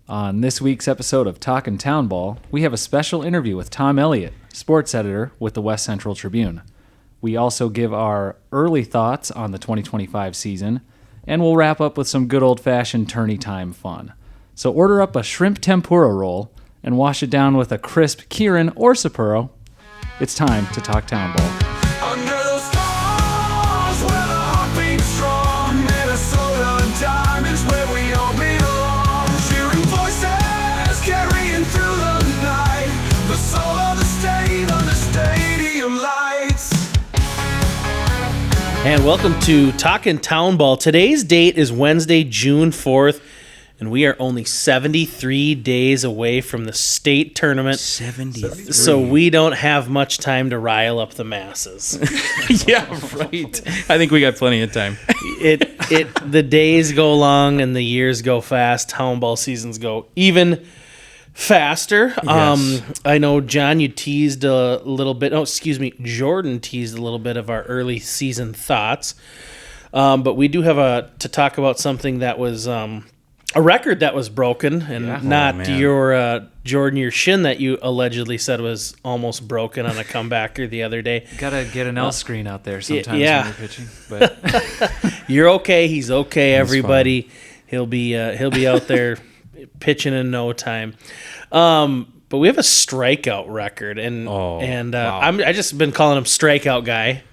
On this week's episode of Talkin' Town Ball, we have a special interview with Tom Elliot, sports editor with the West Central Tribune. We also give our early thoughts on the 2025 season, and we'll wrap up with some good old-fashioned tourney time fun. So order up a shrimp tempura roll and wash it down with a crisp Kirin or Sapporo. It's time to talk Town Ball. Under those stars where the heart beats strong, Minnesota diamonds where we all belong. Cheering voices carrying through the night, the soul of the state under stadium lights. And welcome to Talkin' Town Ball. Today's date is Wednesday, June 4th, and we are only 73 days away from the state tournament. 73. So we don't have much time to rile up the masses. Yeah, right. I think we got plenty of time. The days go long and the years go fast. Town ball seasons go even faster. Yes. I know, John, you teased a little bit. Oh, excuse me. Jordan teased a little bit of our early season thoughts. But we do have to talk about something that was a record that was broken, and not your Jordan, your shin that you allegedly said was almost broken on a comebacker the other day. Gotta get an L screen out there sometimes when you're pitching. But You're okay. He's okay. Everybody, he'll be out there pitching in no time. But we have a strikeout record, and wow. I just been calling him strikeout guy.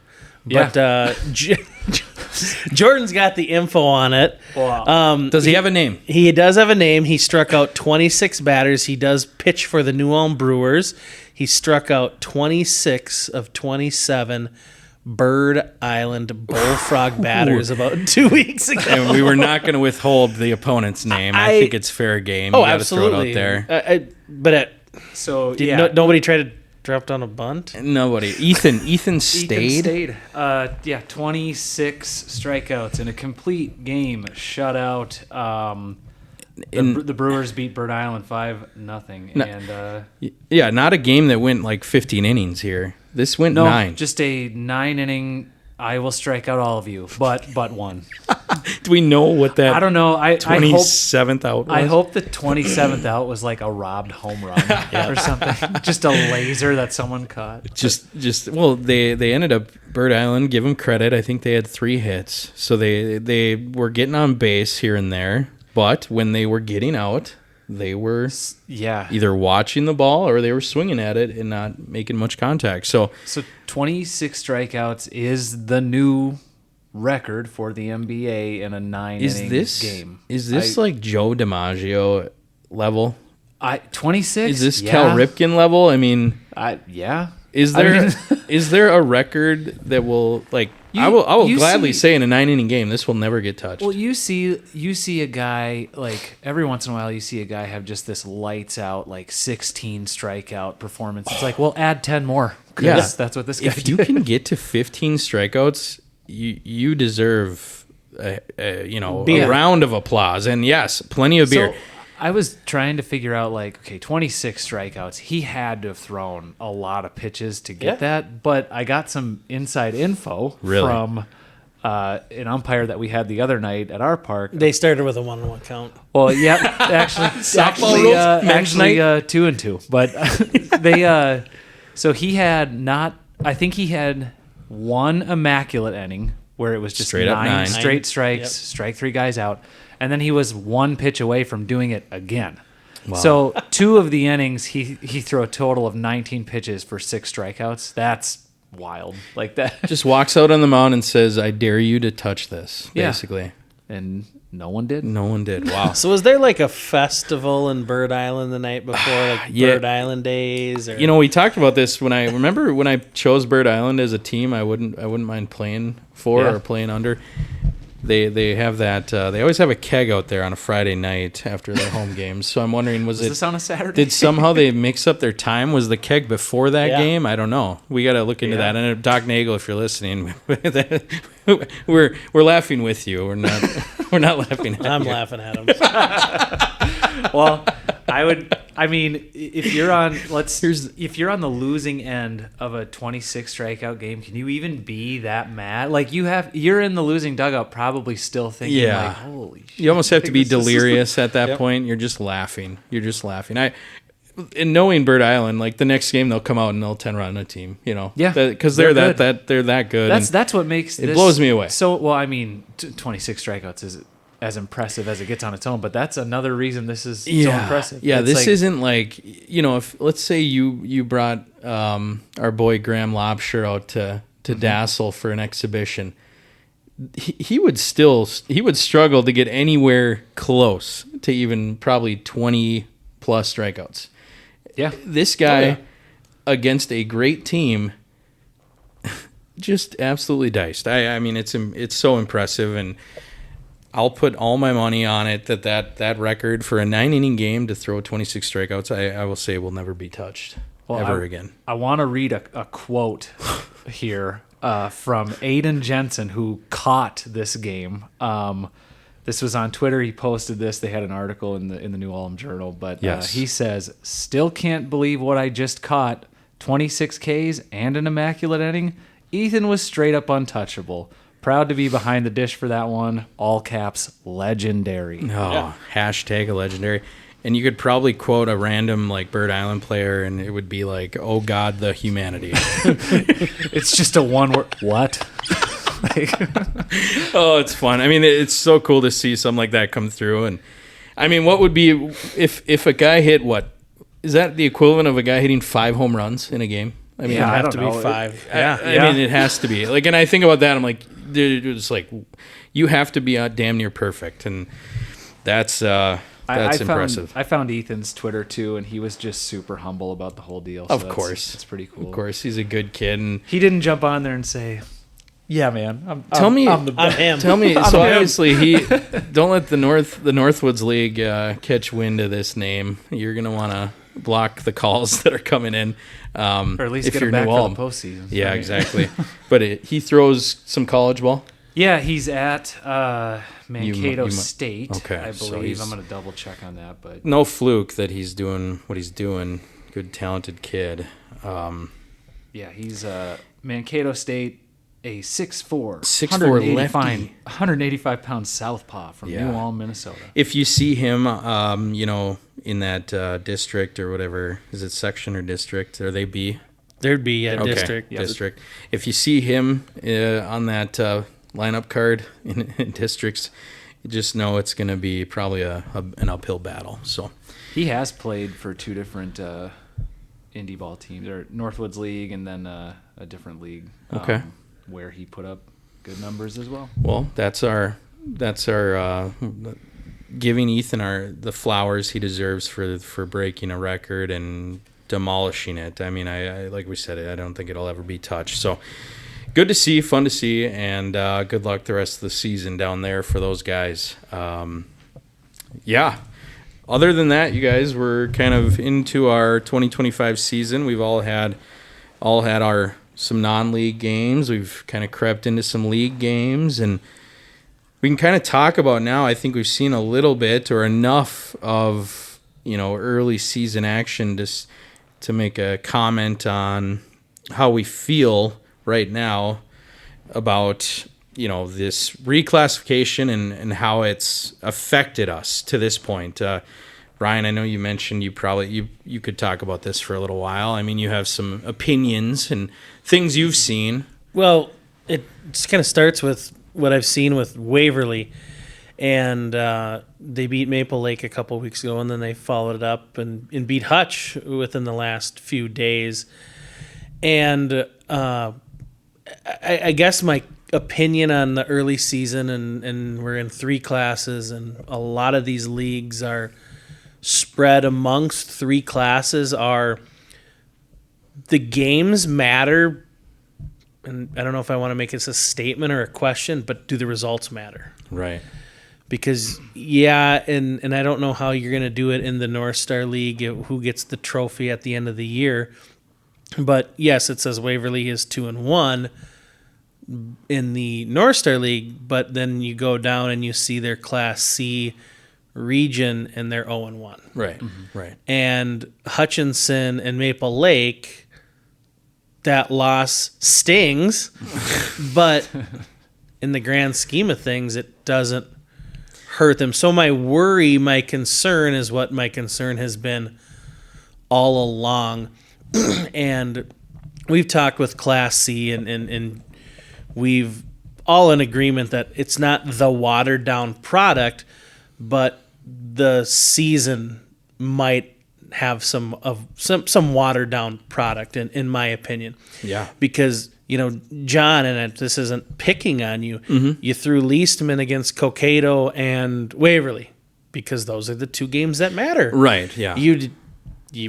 But Jordan's got the info on it. wow. Does he have a name? He does have a name. He struck out 26 batters. He does pitch for the New Ulm Brewers. He struck out 26 of 27 Bird Island Bullfrog batters about 2 weeks ago. And we were not going to withhold the opponent's name. I think it's fair game. Oh, you gotta absolutely. Throw it out there. Nobody tried to drop down a bunt? Nobody. Ethan stayed. 26 strikeouts in a complete game shutout. The Brewers beat Bird Island 5-0. Yeah, not a game that went like 15 innings here. This went 9. Just a 9-inning. I will strike out all of you, but one. Do we know what that? I don't know. 27th out was? I hope the 27th out was like a robbed home run or something. Just a laser that someone caught. They ended up, Bird Island, give them credit. I think they had 3 hits. So they were getting on base here and there. But when they were getting out, they were either watching the ball or they were swinging at it and not making much contact. So 26 strikeouts is the new record for the NBA in a 9-inning game. Is this like Joe DiMaggio level? 26? Is this Cal Ripken level? I mean, yeah. Is there a record that will like? I will gladly say in a 9-inning game this will never get touched. Well, you see a guy like every once in a while you see a guy have just this lights out like 16 strikeout performance. It's like, well, add 10 more. Yeah, that's what this guy. If you can get to 15 strikeouts, you deserve a round of applause, and yes, plenty of beer. So, I was trying to figure out, 26 strikeouts. He had to have thrown a lot of pitches to get that, but I got some inside info from an umpire that we had the other night at our park. They started with a 1-1 count. Well, yeah, actually 2-2. But so he had I think he had one immaculate inning where it was just straight up 9 straight strikes, strike 3 guys out. And then he was 1 pitch away from doing it again. Wow. So 2 of the innings, he threw a total of 19 pitches for 6 strikeouts. That's wild. Like that. Just walks out on the mound and says, "I dare you to touch this." Basically, and no one did. No one did. Wow. So was there like a festival in Bird Island the night before, Bird Island days? Or? We talked about this when I chose Bird Island as a team. I wouldn't mind playing for or playing under. They have that. They always have a keg out there on a Friday night after their home games. So I'm wondering, was this on a Saturday? Did somehow they mix up their time? Was the keg before that game? I don't know. We got to look into that. And Doc Nagel, if you're listening, we're laughing with you. We're not laughing at you. I'm laughing at him. Well, I would. I mean, if you're on if you're on the losing end of a 26 strikeout game, can you even be that mad? Like you're in the losing dugout, probably still thinking, like, holy shit. You almost have to be delirious at that point. You're just laughing. And knowing Bird Island, like the next game they'll come out and they'll 10-run a team, Yeah, because they're that good. That's what makes it blows me away. So, well, I mean, 26 strikeouts is as impressive as it gets on its own, but that's another reason this is so impressive. Yeah, It's this like, isn't like, if let's say you brought our boy Graham Lobsher out to Dassel for an exhibition, he would struggle to get anywhere close to even probably 20 plus strikeouts. Yeah, This guy against a great team just absolutely diced. I mean, it's so impressive, and I'll put all my money on it that record for a 9-inning game to throw 26 strikeouts, I will say will never be touched ever again. I want to read a quote here from Aiden Jensen, who caught this game. This was on Twitter. He posted this. They had an article in the New Ulm Journal. But he says, "Still can't believe what I just caught. 26 Ks and an immaculate inning. Ethan was straight up untouchable. Proud to be behind the dish for that one. All caps, legendary." Hashtag a legendary. And you could probably quote a random like Bird Island player, and it would be like, "Oh God, the humanity." It's just a one word. What? Oh, it's fun. I mean, it's so cool to see something like that come through. And I mean, what would be if a guy hit what? Is that the equivalent of a guy hitting 5 home runs in a game? I mean, Yeah, I have don't to know. be 5. I mean, it has to be. Like, and I think about that. I'm like, dude, it's like you have to be damn near perfect, and that's impressive. I found Ethan's Twitter too, and he was just super humble about the whole deal. So Of course, it's pretty cool. Of course, he's a good kid, and He didn't jump on there and say, "Yeah, man, I'm the I'm him. tell me. So him. obviously, don't let the Northwoods League catch wind of this name. You're gonna want to block the calls that are coming in, or at least if get you're him back New for Ulm. the postseason." Yeah, Right? exactly. But he throws some college ball. Yeah, he's at Mankato you State, okay, I so believe. he's- I'm going to double check on that, but No fluke that he's doing what he's doing. Good, talented kid. yeah, he's Mankato State, a 6'4", 6'4" lefty. 185-pound southpaw from Yeah. New Ulm, Minnesota. If you see him, in that district or whatever, is it section or district? Are they B? There'd be a Okay, district. district. If you see him on that lineup card in districts, you just know it's going to be probably an uphill battle. So He has played for 2 different indie ball teams, or Northwoods League, and then a different league. Okay. Where he put up good numbers as well. well, that's our giving Ethan the flowers he deserves for breaking a record and demolishing it. I mean, I like we said, I don't think it'll ever be touched. So good to see, fun to see, and good luck the rest of the season down there for those guys. Yeah. Other than that, you guys, we're kind of into our 2025 season. We've all had our some non-league games. We've kind of crept into some league games, and we can kind of talk about now. I think we've seen a little bit or enough of early season action just to make a comment on how we feel right now about this reclassification and how it's affected us to this point. Ryan, I know you mentioned you could talk about this for a little while. I mean, you have some opinions and things you've seen. Well, it just kind of starts with what I've seen with Waverly, and they beat Maple Lake a couple weeks ago, and then they followed it up and beat Hutch within the last few days. And I guess my opinion on the early season, and we're in 3 classes, and a lot of these leagues are spread amongst 3 classes, are the games matter. And I don't know if I want to make this a statement or a question, but do the results matter? Right. Because, and I don't know how you're going to do it in the North Star League, who gets the trophy at the end of the year. But, yes, it says Waverly is 2-1 in the North Star League, but then you go down and you see their Class C region and they're 0-1. Right. Right. And Hutchinson and Maple Lake, that loss stings, but in the grand scheme of things, it doesn't hurt them. So my concern is what my concern has been all along. And we've talked with Class C and we've all in agreement that it's not the watered down product, but the season might have some watered down product in my opinion. Yeah. Because, John, and this isn't picking on you, you threw Leastman against Cokato and Waverly because those are the two games that matter. Right. Yeah. You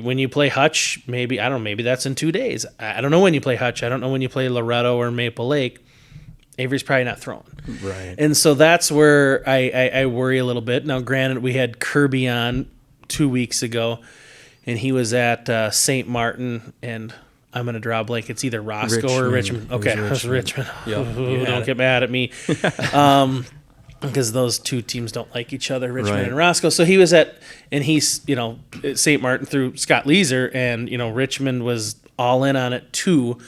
when you play Hutch, maybe that's in 2 days. I don't know when you play Hutch. I don't know when you play Loretto or Maple Lake. Avery's probably not throwing. Right. And so that's where I worry a little bit. Now, granted, we had Kirby on 2 weeks ago, and he was at St. Martin, and I'm going to draw a blank. It's either Roscoe or Richmond. It was Okay, it was Richmond. Yep. Don't get mad at me. Because those two teams don't like each other, Richmond Right. and Roscoe. So he was at St. Martin through Scott Leeser, and, Richmond was all in on it too.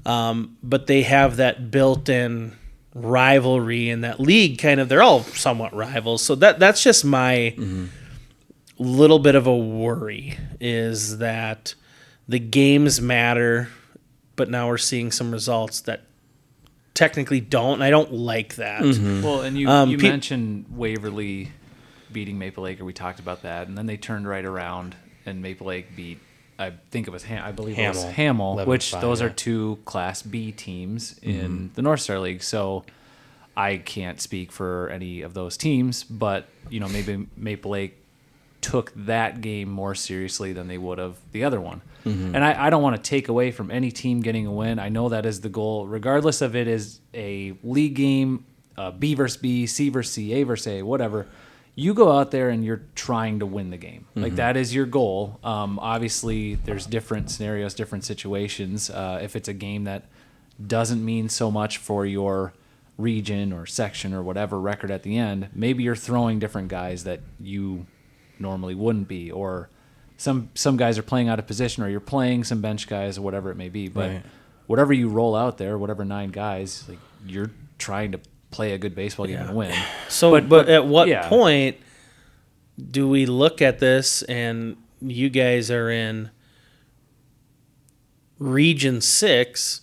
But they have that built-in rivalry in that league. They're all somewhat rivals. So that's just my little bit of a worry, is that the games matter, but now we're seeing some results that technically don't, and I don't like that. Well, and you mentioned Waverly beating Maple Lake, or we talked about that, and then they turned right around and Maple Lake beat, I think it was Hamel, which 11-5, those are yeah. two Class B teams in the North Star League. So I can't speak for any of those teams, but maybe Maple Lake took that game more seriously than they would have the other one. And I don't want to take away from any team getting a win. I know that is the goal, regardless of it is a league game, B versus B, C versus C, A versus A, whatever. You go out there and you're trying to win the game. Like, that is your goal. Obviously, there's different scenarios, different situations. If it's a game that doesn't mean so much for your region or section or whatever record at the end, maybe you're throwing different guys that you normally wouldn't be, or some guys are playing out of position, or you're playing some bench guys or whatever it may be. But Right. whatever you roll out there, whatever 9 guys, like, you're trying to play a good baseball game and win. So, but at what yeah. point do we look at this, and you guys are in Region 6,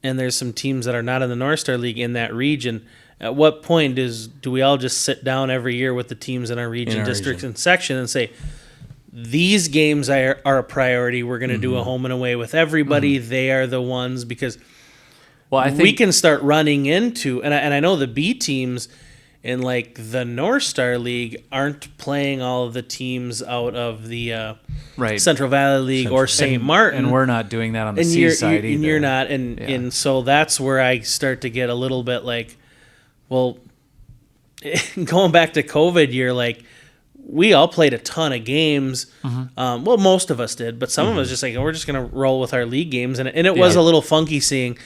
and there's some teams that are not in the North Star League in that region. At what point do we all just sit down every year with the teams in our region, districts, and section and say, these games are a priority. We're going to do a home and away with everybody. They are the ones, because Well, I think we can start running into, and I know the B teams in like the North Star League aren't playing all of the teams out of the right. Central Valley League or St. Martin. And we're not doing that on the and C you're, side you're, and either. you're not, and so that's where I start to get a little bit like, well, going back to COVID year, like, we all played a ton of games. Well, most of us did, but some of us just like, we're just going to roll with our league games. And it was a little funky seeing,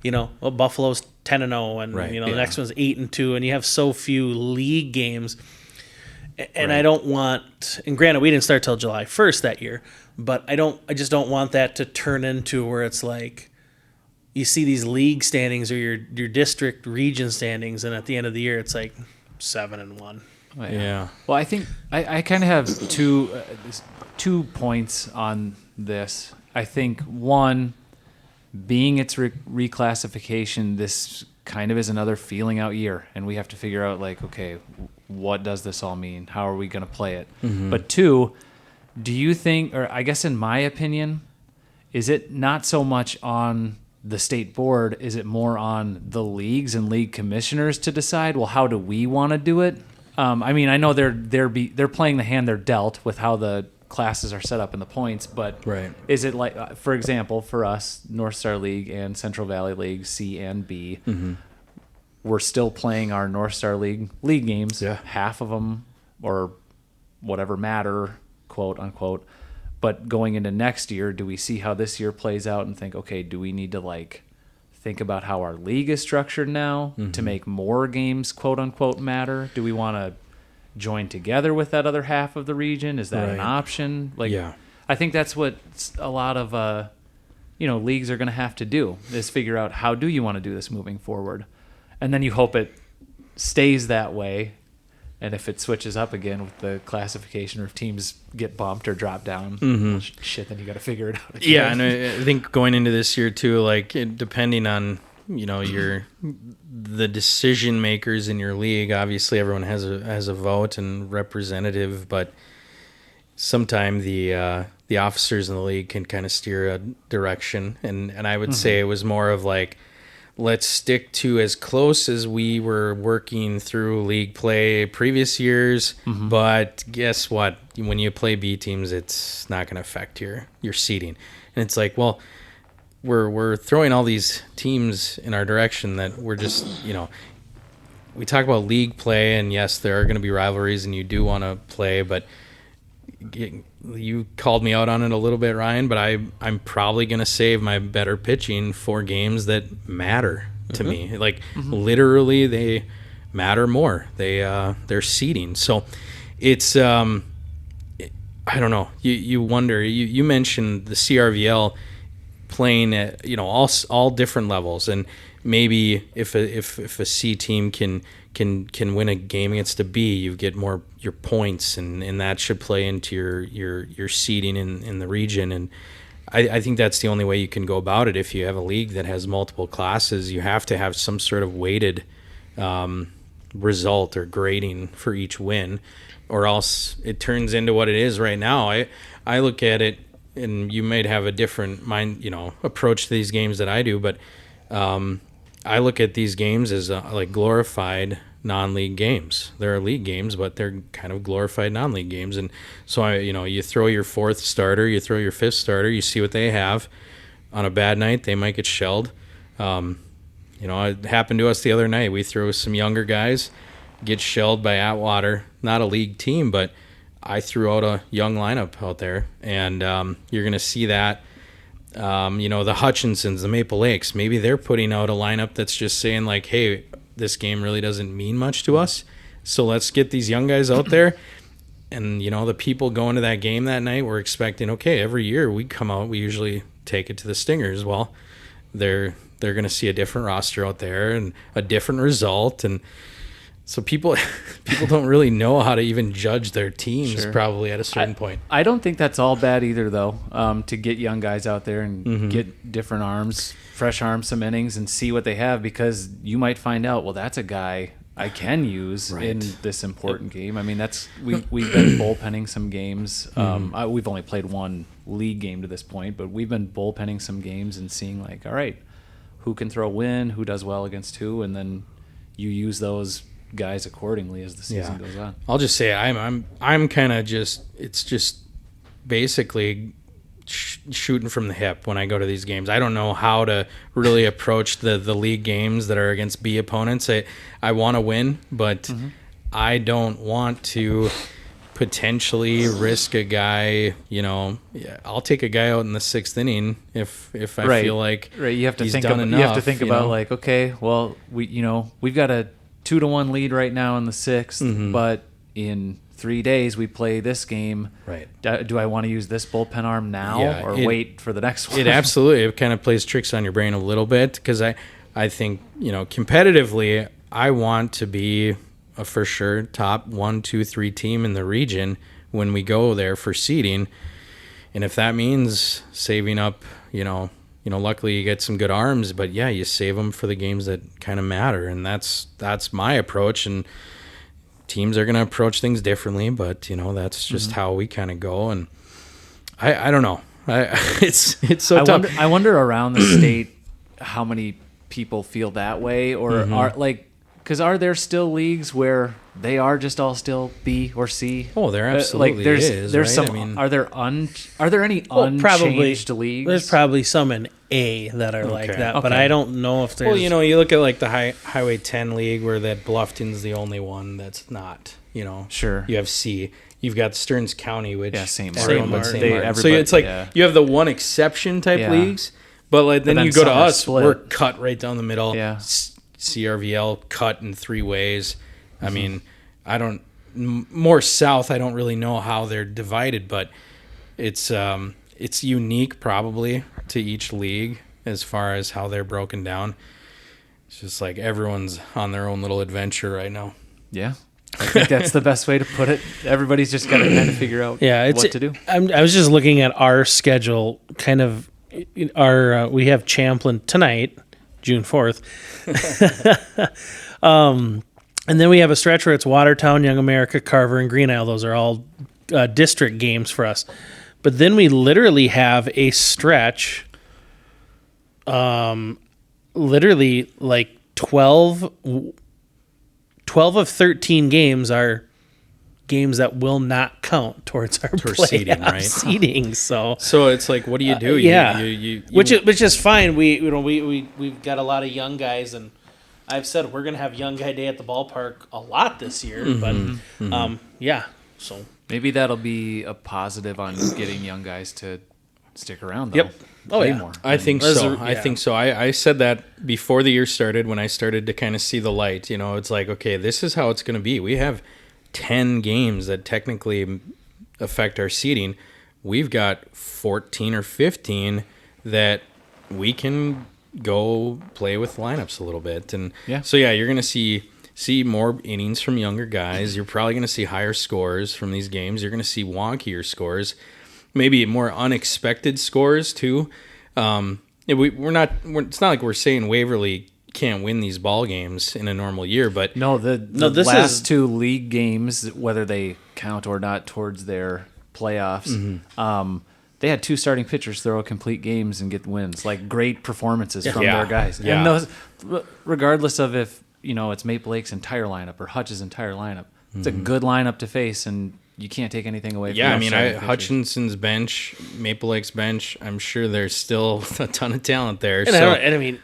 well, Buffalo's 10-0 and, Right, the next one's 8-2, and you have so few league games. And Right. I don't want, and granted, we didn't start till July 1st that year, but I just don't want that to turn into where it's like, you see these league standings or your district region standings, and at the end of the year, it's like 7-1. Oh, Yeah. Well, I think I kind of have two points on this. I think one, being its reclassification, this kind of is another feeling out year, and we have to figure out, like, okay, what does this all mean? How are we going to play it? But two, do you think, or I guess in my opinion, is it not so much on the state board? Is it more on the leagues and league commissioners to decide, well, how do we want to do it? I mean, I know they're playing the hand they're dealt with how the classes are set up in the points, but Right. is it like, for example, for us, North Star League and Central Valley League C and B, we're still playing our North Star League games. Yeah. Half of them, or whatever matter, quote unquote. But going into next year, do we see how this year plays out and think, okay, do we need to think about how our league is structured now to make more games, quote unquote, matter? Do we want to join together with that other half of the region? Is that an Right. option? Like, Yeah. I think that's what a lot of leagues are going to have to do, is figure out how do you want to do this moving forward, and then you hope it stays that way. And if it switches up again with the classification, or if teams get bumped or drop down, well, shit, then you got to figure it out again. Yeah, and I think going into this year too, like depending on the decision makers in your league, obviously everyone has a vote and representative, but sometimes the officers in the league can kind of steer a direction, and I would say it was more of like, let's stick to as close as we were working through league play previous years. But guess what? When you play B teams, it's not going to affect your seeding. And it's like, well, we're throwing all these teams in our direction that we're just, we talk about league play, and yes, there are going to be rivalries and you do want to play, but you called me out on it a little bit, Ryan, but I'm probably going to save my better pitching for games that matter to me. Like literally they matter more. They're seeding. So it's, I don't know. You wonder, you mentioned the CRVL playing at, all different levels, and maybe if a C team can win a game against a B, you get more your points, and that should play into your seeding in the region. And I think that's the only way you can go about it. If you have a league that has multiple classes, you have to have some sort of weighted result or grading for each win, or else it turns into what it is right now. I look at it, and you might have a different approach to these games that I do, but I look at these games as like glorified non-league games. They're league games, but they're kind of glorified non-league games. And so you throw your fourth starter, you throw your fifth starter, you see what they have. On a bad night, they might get shelled. It happened to us the other night. We threw some younger guys, get shelled by Atwater, not a league team, but I threw out a young lineup out there, and you're going to see that. The Hutchinsons, the Maple Lakes, maybe they're putting out a lineup that's just saying like, hey, this game really doesn't mean much to us, so let's get these young guys out there. And the people going to that game that night were expecting, okay, every year we come out, we usually take it to the Stingers. Well, they're going to see a different roster out there and a different result, and so people don't really know how to even judge their teams probably at a certain point. I don't think that's all bad either, though, to get young guys out there and get different arms, fresh arms, some innings, and see what they have, because you might find out, well, that's a guy I can use in this important game. I mean, we've been bullpenning some games. We've only played one league game to this point, but we've been bullpenning some games and seeing like, all right, who can throw when, who does well against who, and then you use those guys accordingly as the season goes on. I'll just say I'm kind of it's just basically shooting from the hip when I go to these games. I don't know how to really approach the league games that are against B opponents. I want to win, but I don't want to potentially risk a guy. I'll take a guy out in the sixth inning if I feel like you have to he's think done enough, you have to think about like, okay, well, we've got a 2-1 lead right now in the sixth, but in 3 days we play this game. Right. Do I want to use this bullpen arm now or wait for the next one? It kind of plays tricks on your brain a little bit, because I think, competitively, I want to be a for sure top 1, 2, 3 team in the region when we go there for seeding. And if that means saving up, luckily you get some good arms, but you save them for the games that kind of matter. And that's my approach. And teams are going to approach things differently, but that's just how we kind of go. And I don't know. It's so tough. I wonder around the state how many people feel that way, or are like, because are there still leagues where they are just all still B or C? Oh, there absolutely is. There's right? some. Are there any unchanged leagues? There's probably some in A that are like that, but I don't know if there's. Well, you look at like the Highway 10 league, where that Bluffton's the only one that's not. Sure. You have C. You've got Stearns County, which St. Martin. Martin. So it's like you have the one exception type leagues, but then you go to us, split. We're cut right down the middle. Yeah. CRVL cut in 3 ways. I mean, I don't more south. I don't really know how they're divided, but it's unique probably to each league as far as how they're broken down. It's just like everyone's on their own little adventure right now. Yeah. I think that's the best way to put it. Everybody's just got to kind of figure out what to do. I was just looking at our schedule, kind of we have Champlin tonight, June 4th. And then we have a stretch where it's Watertown, Young America, Carver, and Green Isle. Those are all district games for us. But then we literally have a stretch, literally like 12 of 13 games are games that will not count towards our seeding, right? Seeding. So it's like, what do you do? Yeah, you which is fine. We've got a lot of young guys, and I've said we're gonna have Young Guy Day at the ballpark a lot this year. But yeah, so maybe that'll be a positive on getting young guys to stick around. Though. Yep. Oh, Play yeah. more. I think so. Yeah. I think so. I said that before the year started when I started to kind of see the light. You know, it's like, okay, this is how it's going to be. We have 10 games that technically affect our seeding. We've got 14 or 15 that we can go play with lineups a little bit. And so, yeah, you're going to see more innings from younger guys. You're probably going to see higher scores from these games. You're going to see wonkier scores. Maybe more unexpected scores too. It's not like we're saying Waverly can't win these ball games in a normal year, but this last two league games, whether they count or not towards their playoffs, they had two starting pitchers throw complete games and get wins, like great performances from their guys. Yeah. And those, regardless of if it's Maple Lake's entire lineup or Hutch's entire lineup, it's a good lineup to face, and you can't take anything away from I those mean, starting pitchers. Hutchinson's bench, Maple Lake's bench, I'm sure there's still a ton of talent there. And I mean,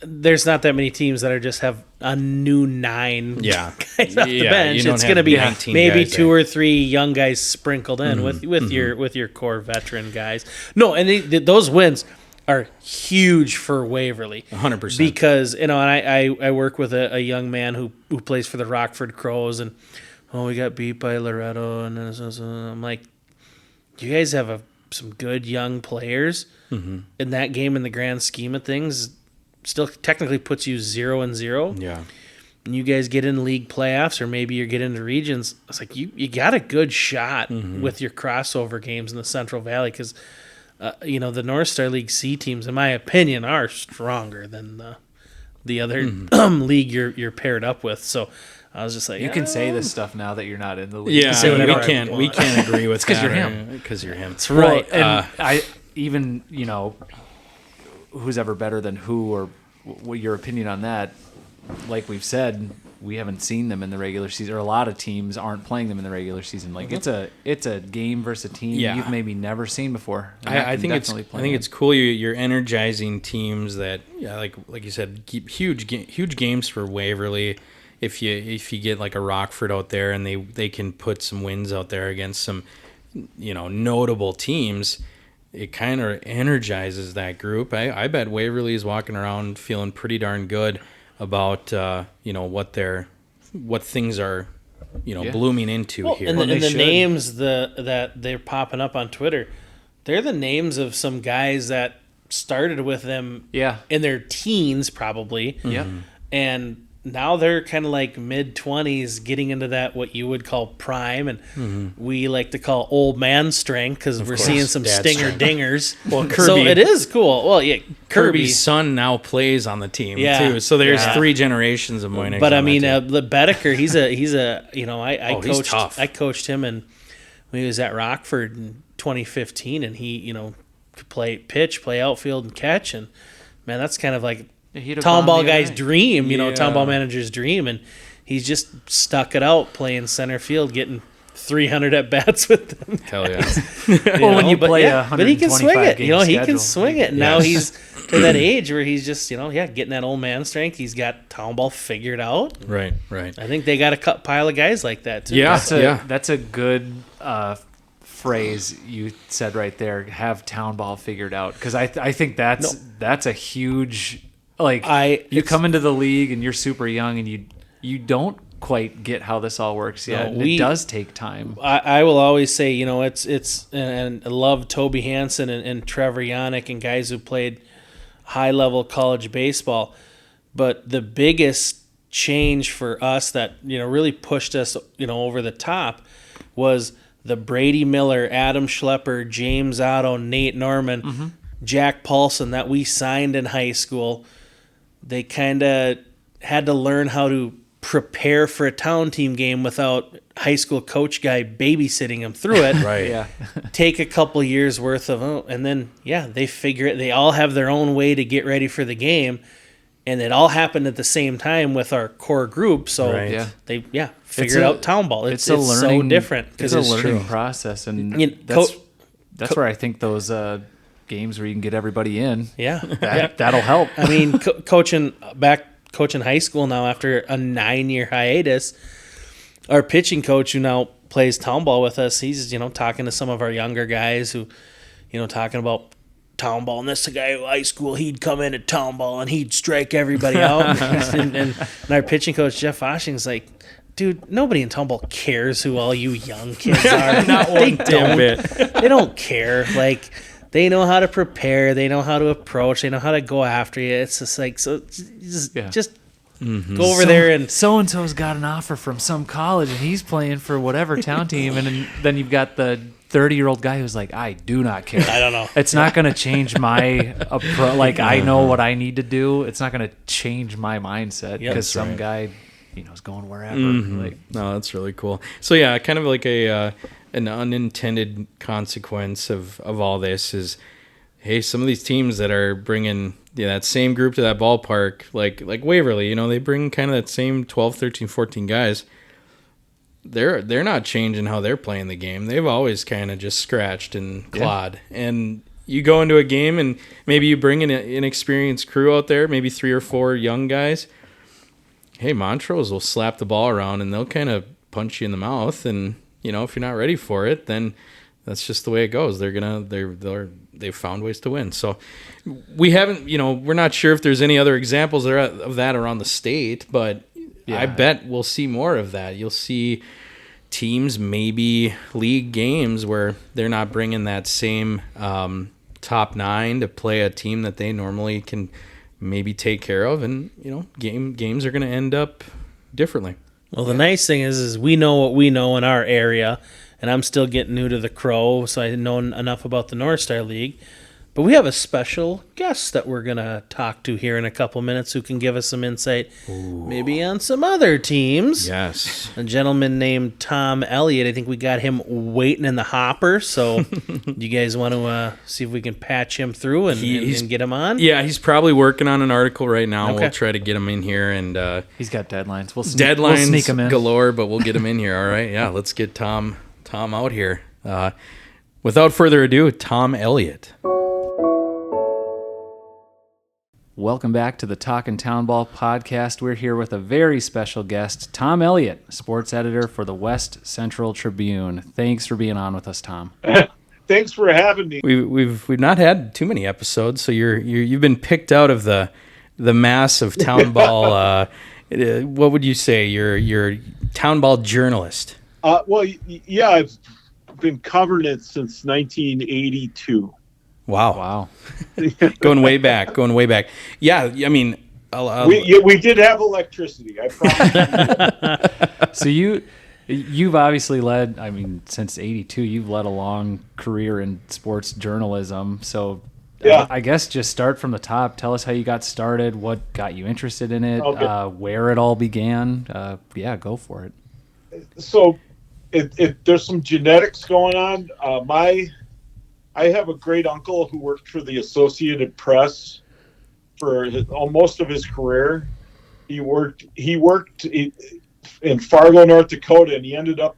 there's not that many teams that are just have a new 9 guys off the bench. It's going to be maybe 2 or 3 young guys sprinkled in with your core veteran guys. No, and those wins are huge for Waverly. 100%. Because, and I work with a young man who plays for the Rockford Crows, and we got beat by Loretto, and I'm like, you guys have some good young players. In that game, in the grand scheme of things, still technically puts you 0-0. Yeah. And you guys get in league playoffs, or maybe you get into regions. It's like you got a good shot with your crossover games in the Central Valley, because the North Star League C teams, in my opinion, are stronger than the other league you're paired up with. So I was just like, you can say this stuff now that you're not in the league. Yeah, we can't agree with because that. you're him. Because you're him. That's right. Well, and I even who's ever better than who, or what your opinion on that? Like we've said, we haven't seen them in the regular season, or a lot of teams aren't playing them in the regular season. Like it's a game versus a team you've maybe never seen before. I think it's cool. You're energizing teams that, like you said, keep huge games for Waverly. If you get like a Rockford out there and they can put some wins out there against some notable teams, it kind of energizes that group. I bet Waverly is walking around feeling pretty darn good about what things are blooming into here. And the names that they're popping up on Twitter, they're the names of some guys that started with them in their teens probably. And now they're kind of like mid-20s, getting into that what you would call prime, and we like to call old man strength, because we're seeing some stinger dingers. Well, Kirby, so it is cool. Well, yeah, Kirby's son now plays on the team too. So there's 3 generations of Moynihan. But I mean, Bedecker, he's a he's tough. I coached him, and when he was at Rockford in 2015, and he could play outfield and catch, and man, that's kind of like town ball guy's dream, town ball manager's dream, and he's just stuck it out playing center field, getting 300 at bats with them. Hell yeah! Well, when you play but he can swing it. game He schedule. can swing it. Now he's to that age where he's just getting that old man strength. He's got town ball figured out. Right. I think they got a pile of guys like that too. Yeah, that's a good phrase you said right there. Have town ball figured out, because I think that's a huge. Like, you come into the league and you're super young, and you don't quite get how this all works yet. No, It does take time. I will always say, it's and I love Toby Hansen and Trevor Yannick and guys who played high-level college baseball. But the biggest change for us that, really pushed us, over the top was the Brady Miller, Adam Schlepper, James Otto, Nate Norman, Jack Paulson that we signed in high school. They kind of had to learn how to prepare for a town team game without high school coach guy babysitting them through it. Right. Yeah. Take a couple years worth of, and then they figure it. They all have their own way to get ready for the game, and it all happened at the same time with our core group. So Right. Yeah. they figured out town ball. It's a learning, so different It's a learning process, and that's where I think those games where you can get everybody in. Yeah, That'll help. I mean, coaching high school now after a 9-year hiatus, our pitching coach who now plays town ball with us, he's talking to some of our younger guys who, talking about town ball, and this guy in high school, he'd come in at town ball and he'd strike everybody out. and our pitching coach Jeff Oshing's like, dude, nobody in town ball cares who all you young kids are. They don't. They don't care. Like, they know how to prepare. They know how to approach. They know how to go after you. It's just like, so just go over there and so-and-so's got an offer from some college and he's playing for whatever town team, and then you've got the 30-year-old guy who's like, I do not care. I don't know. It's not going to change my approach. Like, I know what I need to do. It's not going to change my mindset because some guy, is going wherever. Like, No, that's really cool. So yeah, kind of like an unintended consequence of all this is, hey, some of these teams that are bringing that same group to that ballpark, like Waverly, they bring kind of that same 12, 13, 14 guys. They're not changing how they're playing the game. They've always kind of just scratched and clawed. Yeah. And you go into a game and maybe you bring an inexperienced crew out there, maybe 3 or 4 young guys. Hey, Montrose will slap the ball around and they'll kind of punch you in the mouth. And, if you're not ready for it, then that's just the way it goes. They've found ways to win. So we haven't, we're not sure if there's any other examples of that around the state, but I bet we'll see more of that. You'll see teams, maybe league games, where they're not bringing that same top 9 to play a team that they normally can maybe take care of, and games are going to end up differently. Well, the nice thing is we know what we know in our area, and I'm still getting new to the Crow, so I didn't know enough about the North Star League. But we have a special guest that we're going to talk to here in a couple minutes who can give us some insight, maybe on some other teams. Yes. A gentleman named Tom Elliot. I think we got him waiting in the hopper. So you guys want to see if we can patch him through and get him on? Yeah, he's probably working on an article right now. Okay. We'll try to get him in here. And he's got deadlines. We'll sneak him in. Galore, but we'll get him in here. All right. Yeah, let's get Tom out here. Without further ado, Tom Elliot. Welcome back to the Talkin' Town Ball podcast. We're here with a very special guest, Tom Elliot, sports editor for the West Central Tribune. Thanks for being on with us, Tom. Thanks for having me. We've not had too many episodes, so you've been picked out of the mass of town ball. What would you say? You're town ball journalist. Yeah, I've been covering it since 1982. Wow. Going way back. Yeah, I mean, we did have electricity, I promise. So you've obviously led, since 82, you've led a long career in sports journalism. So yeah. I guess just start from the top. Tell us how you got started, what got you interested in it, Okay. Where it all began. Go for it. So there's some genetics going on. I have a great uncle who worked for the Associated Press for most of his career. He worked in Fargo, North Dakota, and he ended up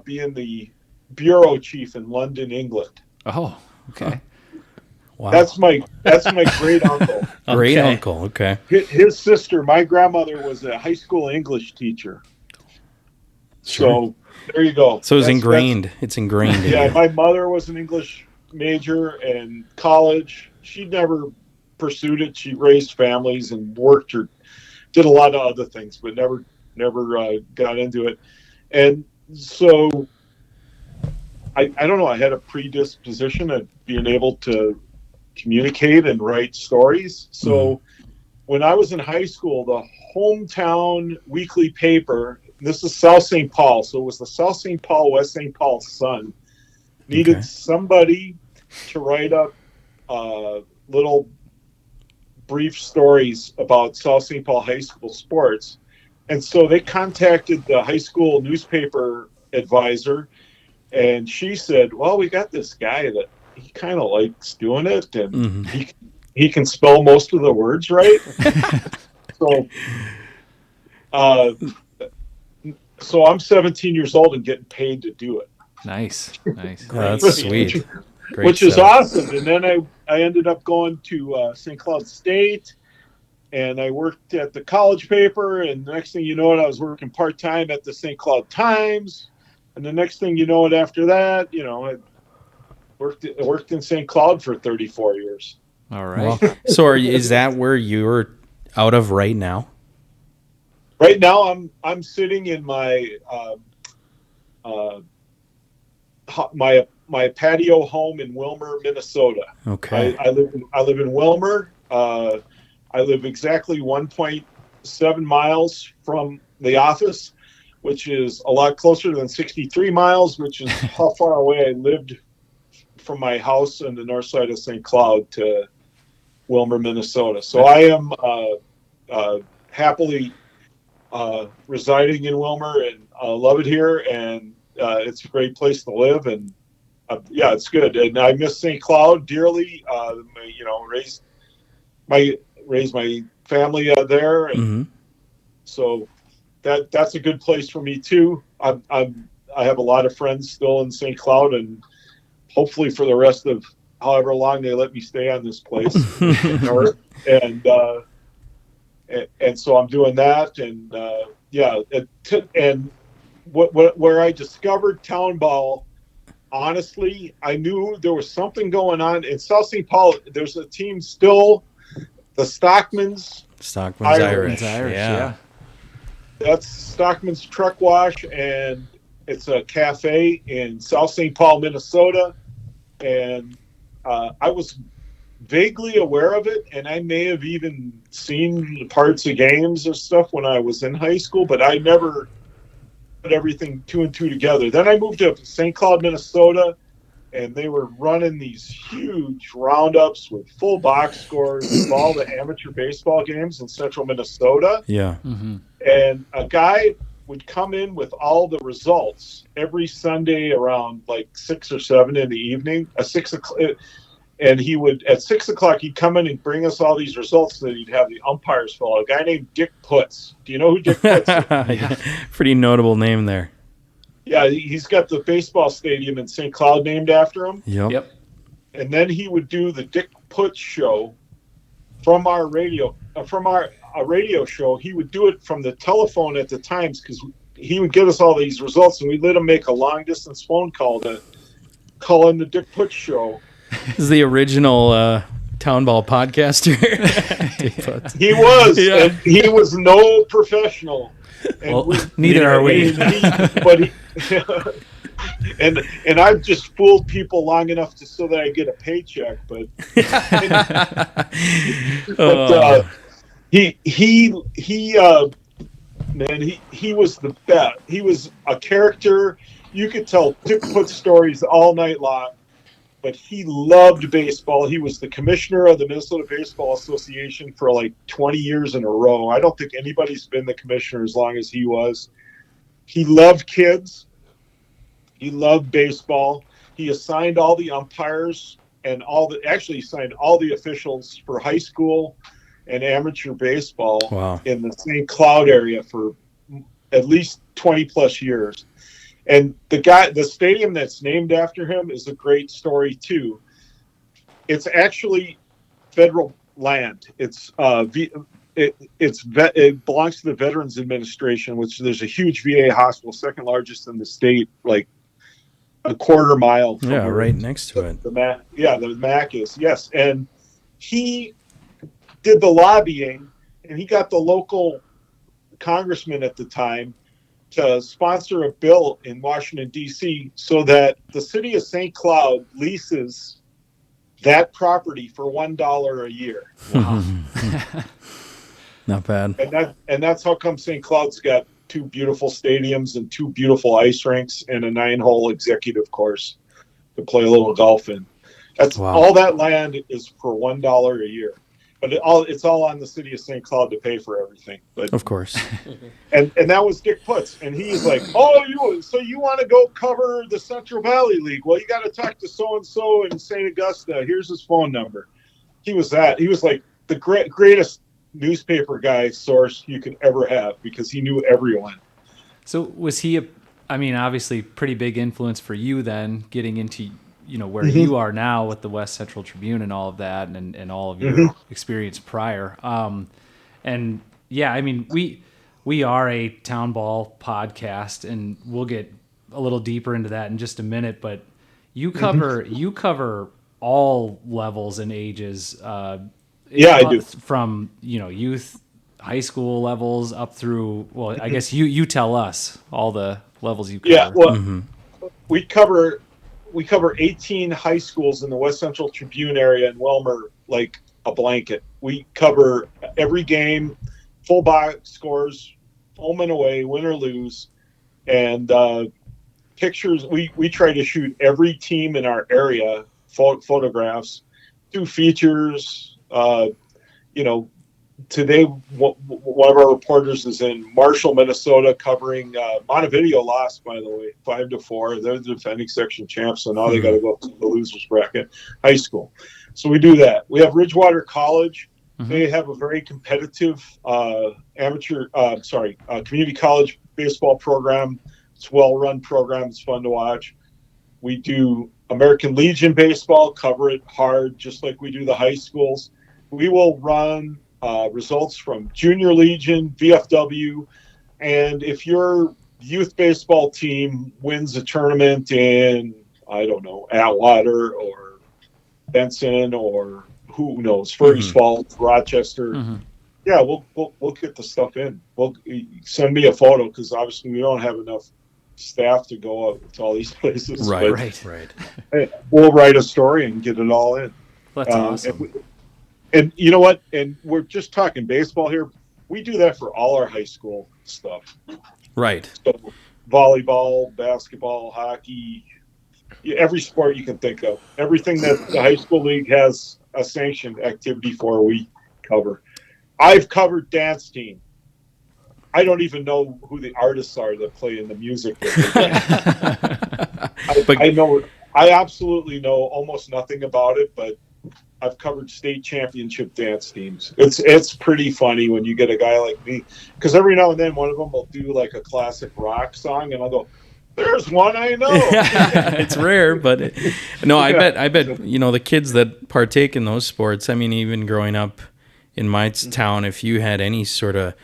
being the bureau chief in London, England. Oh, okay. Wow. That's my great uncle. Great uncle. Okay. His sister, my grandmother, was a high school English teacher. Sure. So there you go. So it's ingrained. It's ingrained. Yeah, my mother was an English major in college. She never pursued it. She raised families and worked or did a lot of other things, but never never got into it. And so I don't know, I had a predisposition at being able to communicate and write stories. So when I was in high school, the hometown weekly paper, this is South St. Paul, so it was the South St. Paul, West St. Paul Sun, needed somebody to write up little brief stories about South St. Paul high school sports. And so they contacted the high school newspaper advisor, and she said, well, we got this guy that he kind of likes doing it, and he can spell most of the words right. So I'm 17 years old and getting paid to do it. Nice. That's sweet. Great Which is stuff. awesome. And then I ended up going to St. Cloud State, and I worked at the college paper, and the next thing you know it, I was working part-time at the St. Cloud Times, and the next thing you know it after that, I worked in St. Cloud for 34 years. All right. Well, so is that where you're out of right now? Right now, I'm sitting in my my patio home in Wilmer, Minnesota. Okay. I live in Wilmer. I live exactly 1.7 miles from the office, which is a lot closer than 63 miles, which is how far away I lived from my house on the north side of St. Cloud to Wilmer, Minnesota. So I am happily residing in Wilmer, and love it here, and it's a great place to live, and it's good. And I miss St. Cloud dearly. Raised my family there, and so that's a good place for me too. I have a lot of friends still in St. Cloud, and hopefully for the rest of however long they let me stay on this place. And so I'm doing that, and and where I discovered town ball, honestly, I knew there was something going on in South St. Paul. There's a team still, the Stockman's Irish. Yeah. That's Stockman's Truck Wash, and it's a cafe in South St. Paul, Minnesota. And I was vaguely aware of it, and I may have even seen parts of games or stuff when I was in high school, but I never put everything two and two together. Then I moved to St. Cloud, Minnesota, and they were running these huge roundups with full box scores of all the amateur baseball games in central Minnesota. Yeah. And a guy would come in with all the results every Sunday around like 6 or 7 in the evening, 6 o'clock. And he would, at 6 o'clock, he'd come in and bring us all these results that he'd have the umpires fill out. A guy named Dick Putz. Do you know who Dick Putz is? Pretty notable name there. Yeah, he's got the baseball stadium in St. Cloud named after him. Yep. And then he would do the Dick Putz show from our radio, a radio show. He would do it from the telephone at the Times, because he would give us all these results, and we'd let him make a long-distance phone call to call in the Dick Putz show. This is the original town ball podcaster. He was, and he was no professional. And well, neither are we. And I've just fooled people long enough so that I get a paycheck. But he was the best. He was a character. You could tell Dick Putz stories all night long. But he loved baseball. He was the commissioner of the Minnesota Baseball Association for like 20 years in a row. I don't think anybody's been the commissioner as long as he was. He loved kids. He loved baseball. He assigned all the umpires and he signed all the officials for high school and amateur baseball in the St. Cloud area for at least 20 plus years. And the stadium that's named after him is a great story too. It's actually federal land. It belongs to the Veterans Administration, which there's a huge VA hospital, second largest in the state, like a quarter mile from right next to it. The MAC is, yes. And he did the lobbying, and he got the local congressman at the time to sponsor a bill in Washington, D.C. so that the city of St. Cloud leases that property for $1 a year. Wow. Not bad. And that's how come St. Cloud's got 2 beautiful stadiums and 2 beautiful ice rinks and a 9-hole executive course to play a little golf in. That's Wow. all that land is for $1 a year. But it's all on the city of St. Cloud to pay for everything. But Of course. and that was Dick Putz, and he's like, "Oh, you want to go cover the Central Valley League? Well, you got to talk to so and so in St. Augusta. Here's his phone number." He was like the greatest newspaper guy source you could ever have because he knew everyone. So was he obviously pretty big influence for you then, getting into where you are now with the West Central Tribune and all of that, and all of your experience prior. And yeah, we are a town ball podcast, and we'll get a little deeper into that in just a minute. But you cover all levels and ages. Yeah, I do. From youth, high school levels up through. Well, I guess you tell us all the levels you cover. Yeah, well, we cover 18 high schools in the West Central Tribune area in Wilmer like a blanket. We cover every game, full box scores, home and away, win or lose, and pictures. We try to shoot every team in our area, photographs, do features. Today one of our reporters is in Marshall, Minnesota, covering Montevideo lost, by the way, 5-4. They're the defending section champs, so now they got to go up to the losers bracket, high school. So we do that. We have Ridgewater College. They have a very competitive community college baseball program. It's a well-run program. It's fun to watch. We do American Legion baseball, cover it hard, just like we do the high schools. We will run results from Junior Legion, VFW, and if your youth baseball team wins a tournament in, I don't know, Atwater or Benson or who knows, Fergus Falls, Rochester, yeah, we'll get the stuff in. We'll send me a photo because obviously we don't have enough staff to go out to all these places. Right. We'll write a story and get it all in. That's awesome. And you know what? And we're just talking baseball here. We do that for all our high school stuff. Right. So volleyball, basketball, hockey, every sport you can think of. Everything that the high school league has a sanctioned activity for, we cover. I've covered dance team. I don't even know who the artists are that play in the music. I absolutely know almost nothing about it, but I've covered state championship dance teams. It's pretty funny when you get a guy like me, because every now and then one of them will do like a classic rock song, and I'll go, "There's one I know." It's rare, but I bet the kids that partake in those sports. I mean, even growing up in my town, if you had any sort of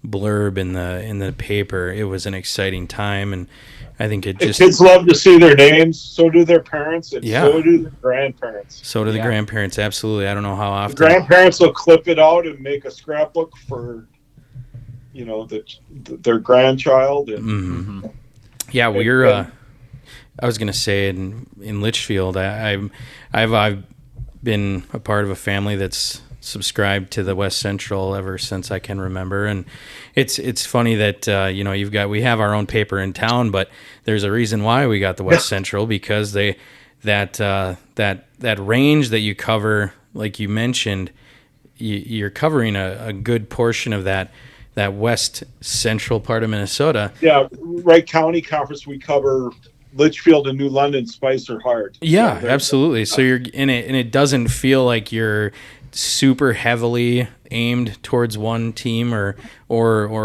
blurb in the paper, it was an exciting time, and I think kids love to see their names. So do their parents, and so do their grandparents. So do the grandparents. Absolutely. I don't know how often. The grandparents will clip it out and make a scrapbook for, their grandchild. And, Yeah, we're. I was gonna say in Litchfield, I've been a part of a family that's subscribed to the West Central ever since I can remember, and it's funny that we have our own paper in town, but there's a reason why we got the West Central, because that range that you cover, like you mentioned, you're covering a good portion of that West Central part of Minnesota. Yeah, Wright County Conference, we cover Litchfield and New London, Spicer, Hart. Yeah, absolutely. So you're in it, and it doesn't feel like you're super heavily aimed towards one team or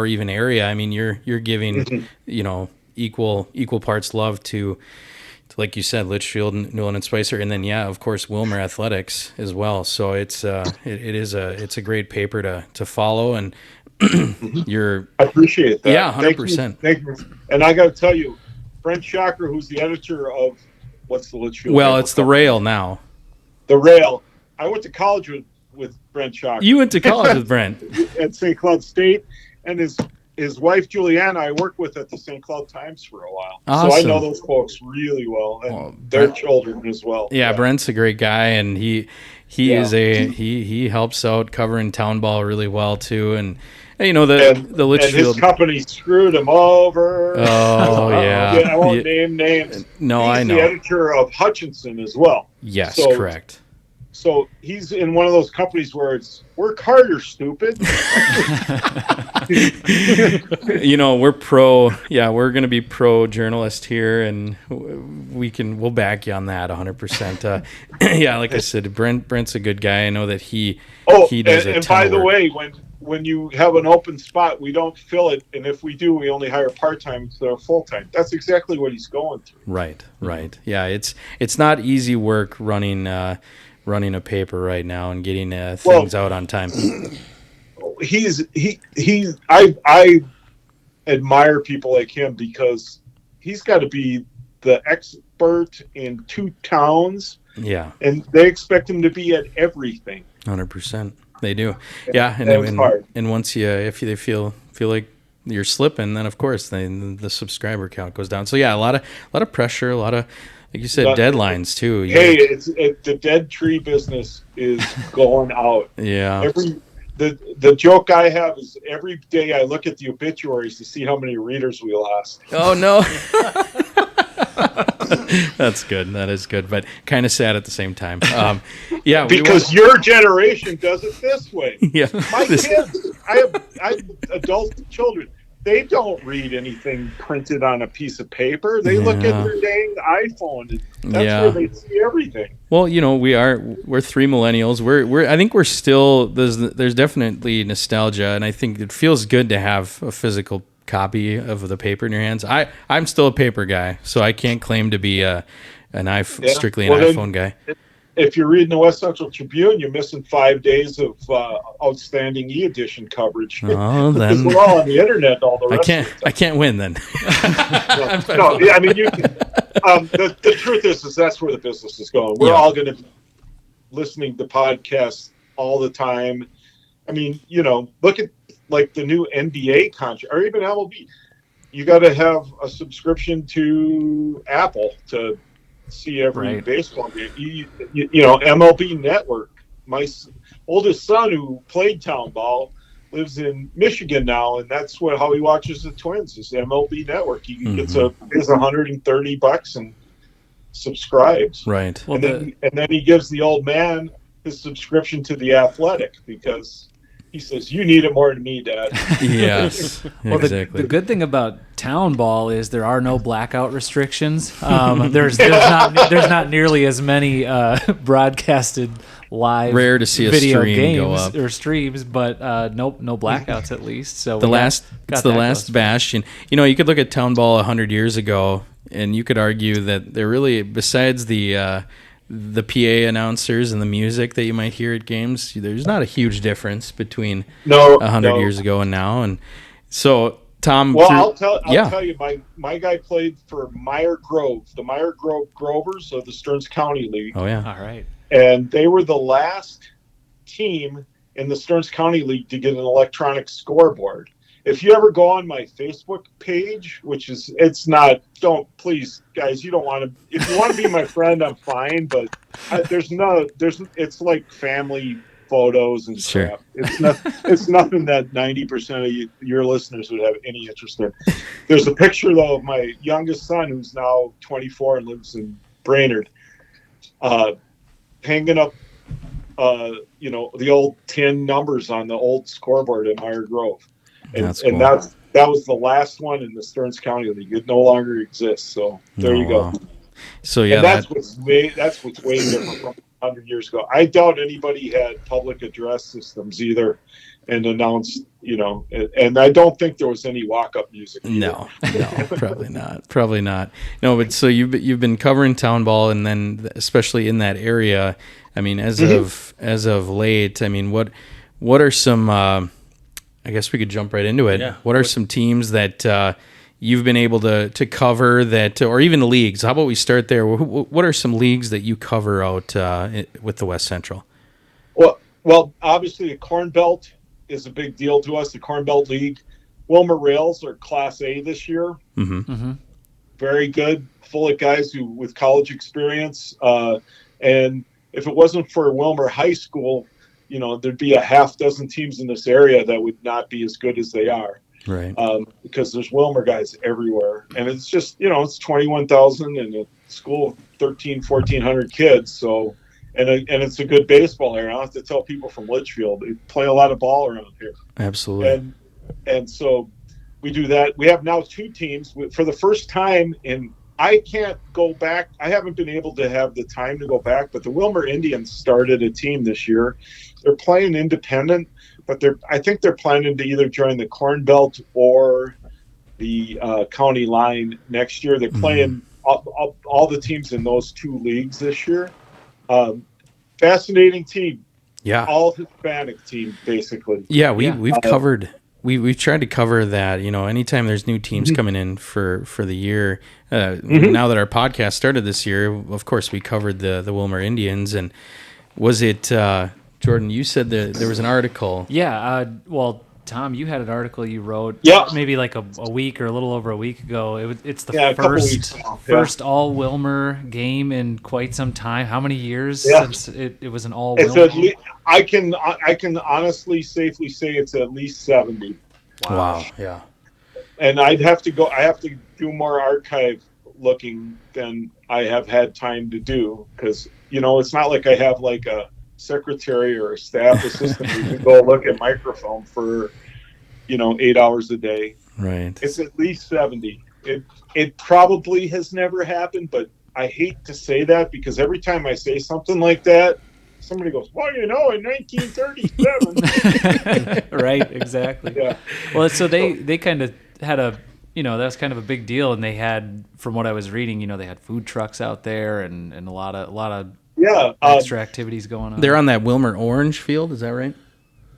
even area. I mean, you're giving equal parts love to, like you said, Litchfield, New London, Spicer, and then of course Wilmer Athletics as well. So it's a great paper to follow, and I appreciate that. Yeah, 100%. Thank you. And I got to tell you, Brent Shocker, who's the editor of what's the Litchfield? Well, it's the Rail now. The Rail. I went to college with Brent Shocker. You went to college with Brent at St. Cloud State, and his his wife Juliana, I worked with at the St. Cloud Times for a while, so I Awesome. know those folks really well, and Well, their Brent- children as well. Yeah, Brent's a great guy, and he Yeah. is he helps out covering town ball really well too, and you know the and his Litchfield. company screwed him over. Oh yeah, I won't name names. No, He's I know. the editor of Hutchinson as well. Yes, So- correct. So he's in one of those companies where it's work harder, stupid. You know, we're pro. Yeah, we're gonna be pro journalist here, and we'll back you on that 100%. Yeah, like I said, Brent's a good guy. I know that he does a and ton by of the work. way, when you have an open spot, we don't fill it, and if we do, we only hire part-time instead of full-time. That's exactly what he's going through. Right. Yeah, it's not easy work running a paper right now and getting things out on time. I admire people like him because he's got to be the expert in 2 towns, Yeah, and they expect him to be at everything. 100%. They do. Yeah, It's hard. and once if they feel like you're slipping, then of course the subscriber count goes down. So yeah, a lot of pressure, a lot of, like you said, But- deadlines too. Hey, the dead tree business is going out. Yeah. The joke I have is every day I look at the obituaries to see how many readers we lost. Oh no. That's good. That is good, but kind of sad at the same time. Yeah, Because your generation does it this way. yeah, My kids, I have adult children. They don't read anything printed on a piece of paper. They look Yeah. at their dang iPhone. And that's Yeah. where they see everything. Well, you know, we're 3 millennials. I think we're still there's definitely nostalgia, and I think it feels good to have a physical copy of the paper in your hands. I'm still a paper guy, so I can't claim to be strictly an Well, then- iPhone guy. If you're reading the West Central Tribune, you're missing 5 days of outstanding e-edition coverage. Oh, Because then we're all on the internet all the rest of I can't win then. No, I mean, the truth is that's where the business is going. We're Yeah. all going to be listening to podcasts all the time. I mean, you know, look at like the new NBA contract or even MLB. You got to have a subscription to Apple to see every Right. baseball game. You know, MLB Network. My oldest son, who played town ball, lives in Michigan now, and that's how he watches the Twins. Is MLB Network. He gets pays $130 and subscribes. Right. Well, and then he gives the old man his subscription to the Athletic because he says, "You need it more than me, Dad." Yes. Well, Exactly. the good thing about town ball is there are no blackout restrictions. There's not nearly as many broadcasted live Rare to see a video stream games go up. or streams, but no blackouts at least. So It's the got last that bastion. You know, you could look at Town Ball 100 years ago, and you could argue that they're really, besides the PA announcers and the music that you might hear at games, there's not a huge difference between No, 100 years ago and now. And so, Tom, Well, through- I'll tell you, my guy played for Meyer Grove, the Meyer Grove Grovers of the Stearns County League, Oh yeah, All right. and they were the last team in the Stearns County League to get an electronic scoreboard. If you ever go on my Facebook page, please, guys, you don't want to, if you want to be my friend, I'm fine, but it's like family photos and Sure. stuff. It's nothing that 90% of your listeners would have any interest in. There's a picture, though, of my youngest son, who's now 24 and lives in Brainerd, hanging up, the old tin numbers on the old scoreboard at Meyer Grove. And That's and cool. that was the last one in the Stearns County League. It no longer exists. So there you go. wow. So yeah, And that's what's way different from 100 years ago. I doubt anybody had public address systems either and announced, and I don't think there was any walk-up music either. No, probably not. No, but so you've been covering town ball, and then especially in that area. I mean, as of late, I mean, what are some? I guess we could jump right into it. Yeah. What are some teams that you've been able to cover that, or even leagues? How about we start there? What are some leagues that you cover out with the West Central? Well, obviously the Corn Belt is a big deal to us. The Corn Belt League, Wilmer Rails are Class A this year. Mm-hmm. Very good, full of guys with college experience. And if it wasn't for Wilmer High School, there'd be a half dozen teams in this area that would not be as good as they are. Right. Because there's Wilmer guys everywhere. And it's just, it's 21,000 and a school of 1,400 kids. So, and it's a good baseball area. I don't have to tell people from Litchfield. They play a lot of ball around here. Absolutely. And so we do that. We have now 2 teams for the first time I can't go back. I haven't been able to have the time to go back, but the Wilmer Indians started a team this year. They're playing independent, but I think they're planning to either join the Corn Belt or the county line next year. They're playing all the teams in those 2 leagues this year. Fascinating team. Yeah. All Hispanic team, basically. Yeah, we've covered. We've tried to cover that. Anytime there's new teams coming in for the year. Now that our podcast started this year, of course we covered the Wilmer Indians. And was it Jordan? You said that there was an article. Yeah. Well, Tom, you had an article you wrote. Maybe like a week or a little over a week ago. It's the first all Wilmer game in quite some time. How many years since it was an all Wilmer? I can honestly, safely say it's at least 70. Wow. Yeah. And I have to do more archive looking than I have had time to do because it's not like I have like a secretary or a staff assistant who can go look at microfilm for 8 hours a day. Right. It's at least 70. It probably has never happened, but I hate to say that because every time I say something like that, somebody goes, well, in 1937. Right, exactly. Yeah. Well, so they kind of had that was kind of a big deal, and they had, from what I was reading, they had food trucks out there and a lot of extra activities going on. They're on that Wilmer Orange field, is that right?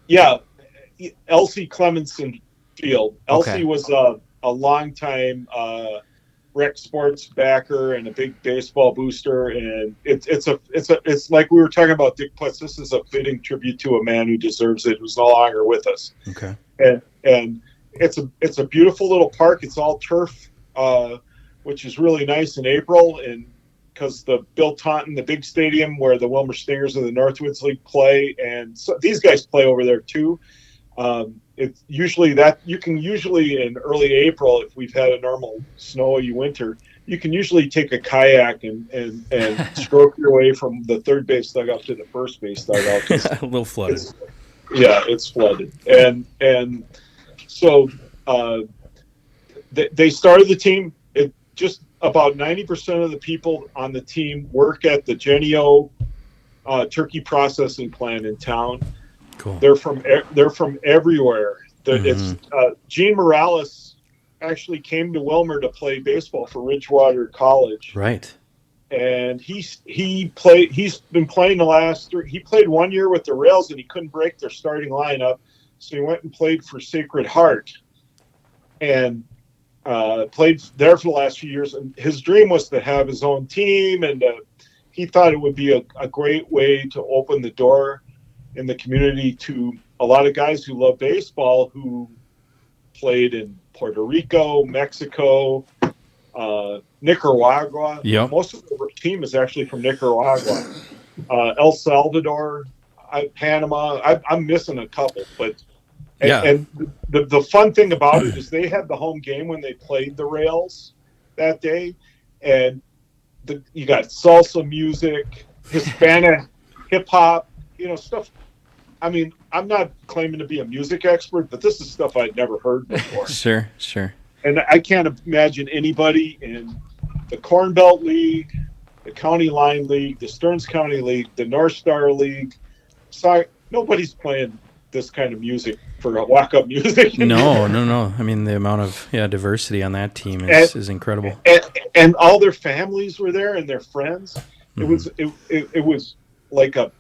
Yeah, Elsie Clemenson Field. Elsie was a long-time rec sports backer and a big baseball booster, and it's like we were talking about Dick Putz. This is a fitting tribute to a man who deserves it, who's no longer with us. Okay, and it's a beautiful little park. It's all turf, which is really nice in April, and because the Bill Taunton, the big stadium where the Wilmer Stingers of the Northwoods League play, and so these guys play over there too. It's usually you can usually in early April, if we've had a normal snowy winter, you can usually take a kayak and stroke your way from the third base dugout to the first base dugout. A little flooded. It's flooded. And so they started the team. It just about 90% of the people on the team work at the Genio turkey processing plant in town. Cool. They're from everywhere. It's Gene Morales actually came to Wilmer to play baseball for Ridgewater College. Right. And he's been playing he played 1 year with the Rails and he couldn't break their starting lineup, so he went and played for Sacred Heart and played there for the last few years. And his dream was to have his own team, and he thought it would be a great way to open the door in the community to a lot of guys who love baseball who played in Puerto Rico, Mexico, Nicaragua. Yep. Most of the team is actually from Nicaragua, El Salvador, Panama. I'm missing a couple, but and the fun thing about it is they had the home game when they played the Rails that day, and you got salsa music, Hispanic hip hop, stuff. I mean, I'm not claiming to be a music expert, but this is stuff I'd never heard before. Sure. And I can't imagine anybody in the Corn Belt League, the County Line League, the Stearns County League, the North Star League. Sorry, nobody's playing this kind of music for walk-up music. No. I mean, the amount of diversity on that team is incredible. And all their families were there and their friends. Mm-hmm. It was like a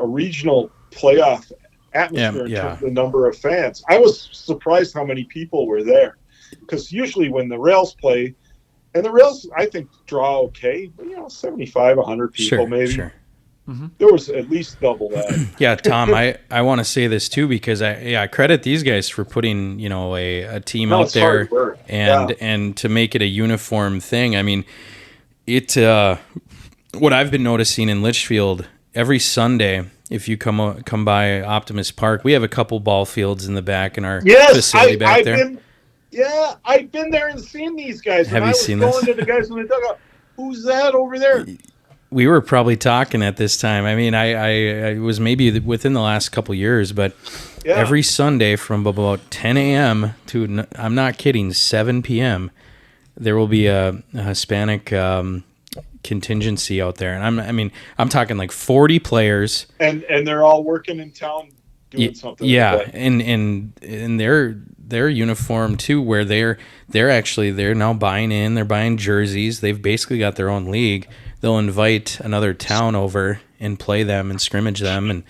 regional playoff atmosphere in terms of the number of fans. I was surprised how many people were there, because usually when the Rails play, and the Rails I think draw okay, but 75, 100 people maybe. Sure. there was at least double that. Yeah, Tom, I want to say this too because I credit these guys for putting a team No, out it's there hard work. and to make it a uniform thing. I mean, it what I've been noticing in Litchfield every Sunday, if you come by Optimist Park, we have a couple ball fields in the back in our facility back there. I've been there and seen these guys. Have and you I was seen going this? to the guys in the dugout. Who's that over there? We were probably talking at this time. I mean, I was maybe within the last couple years, but every Sunday from about 10 a.m. to, I'm not kidding, 7 p.m., there will be a Hispanic contingency out there. And I'm talking like 40 players. And they're all working in town doing something. Yeah, like that. and their uniform too, where they're now buying in. They're buying jerseys. They've basically got their own league. They'll invite another town over and play them and scrimmage them. And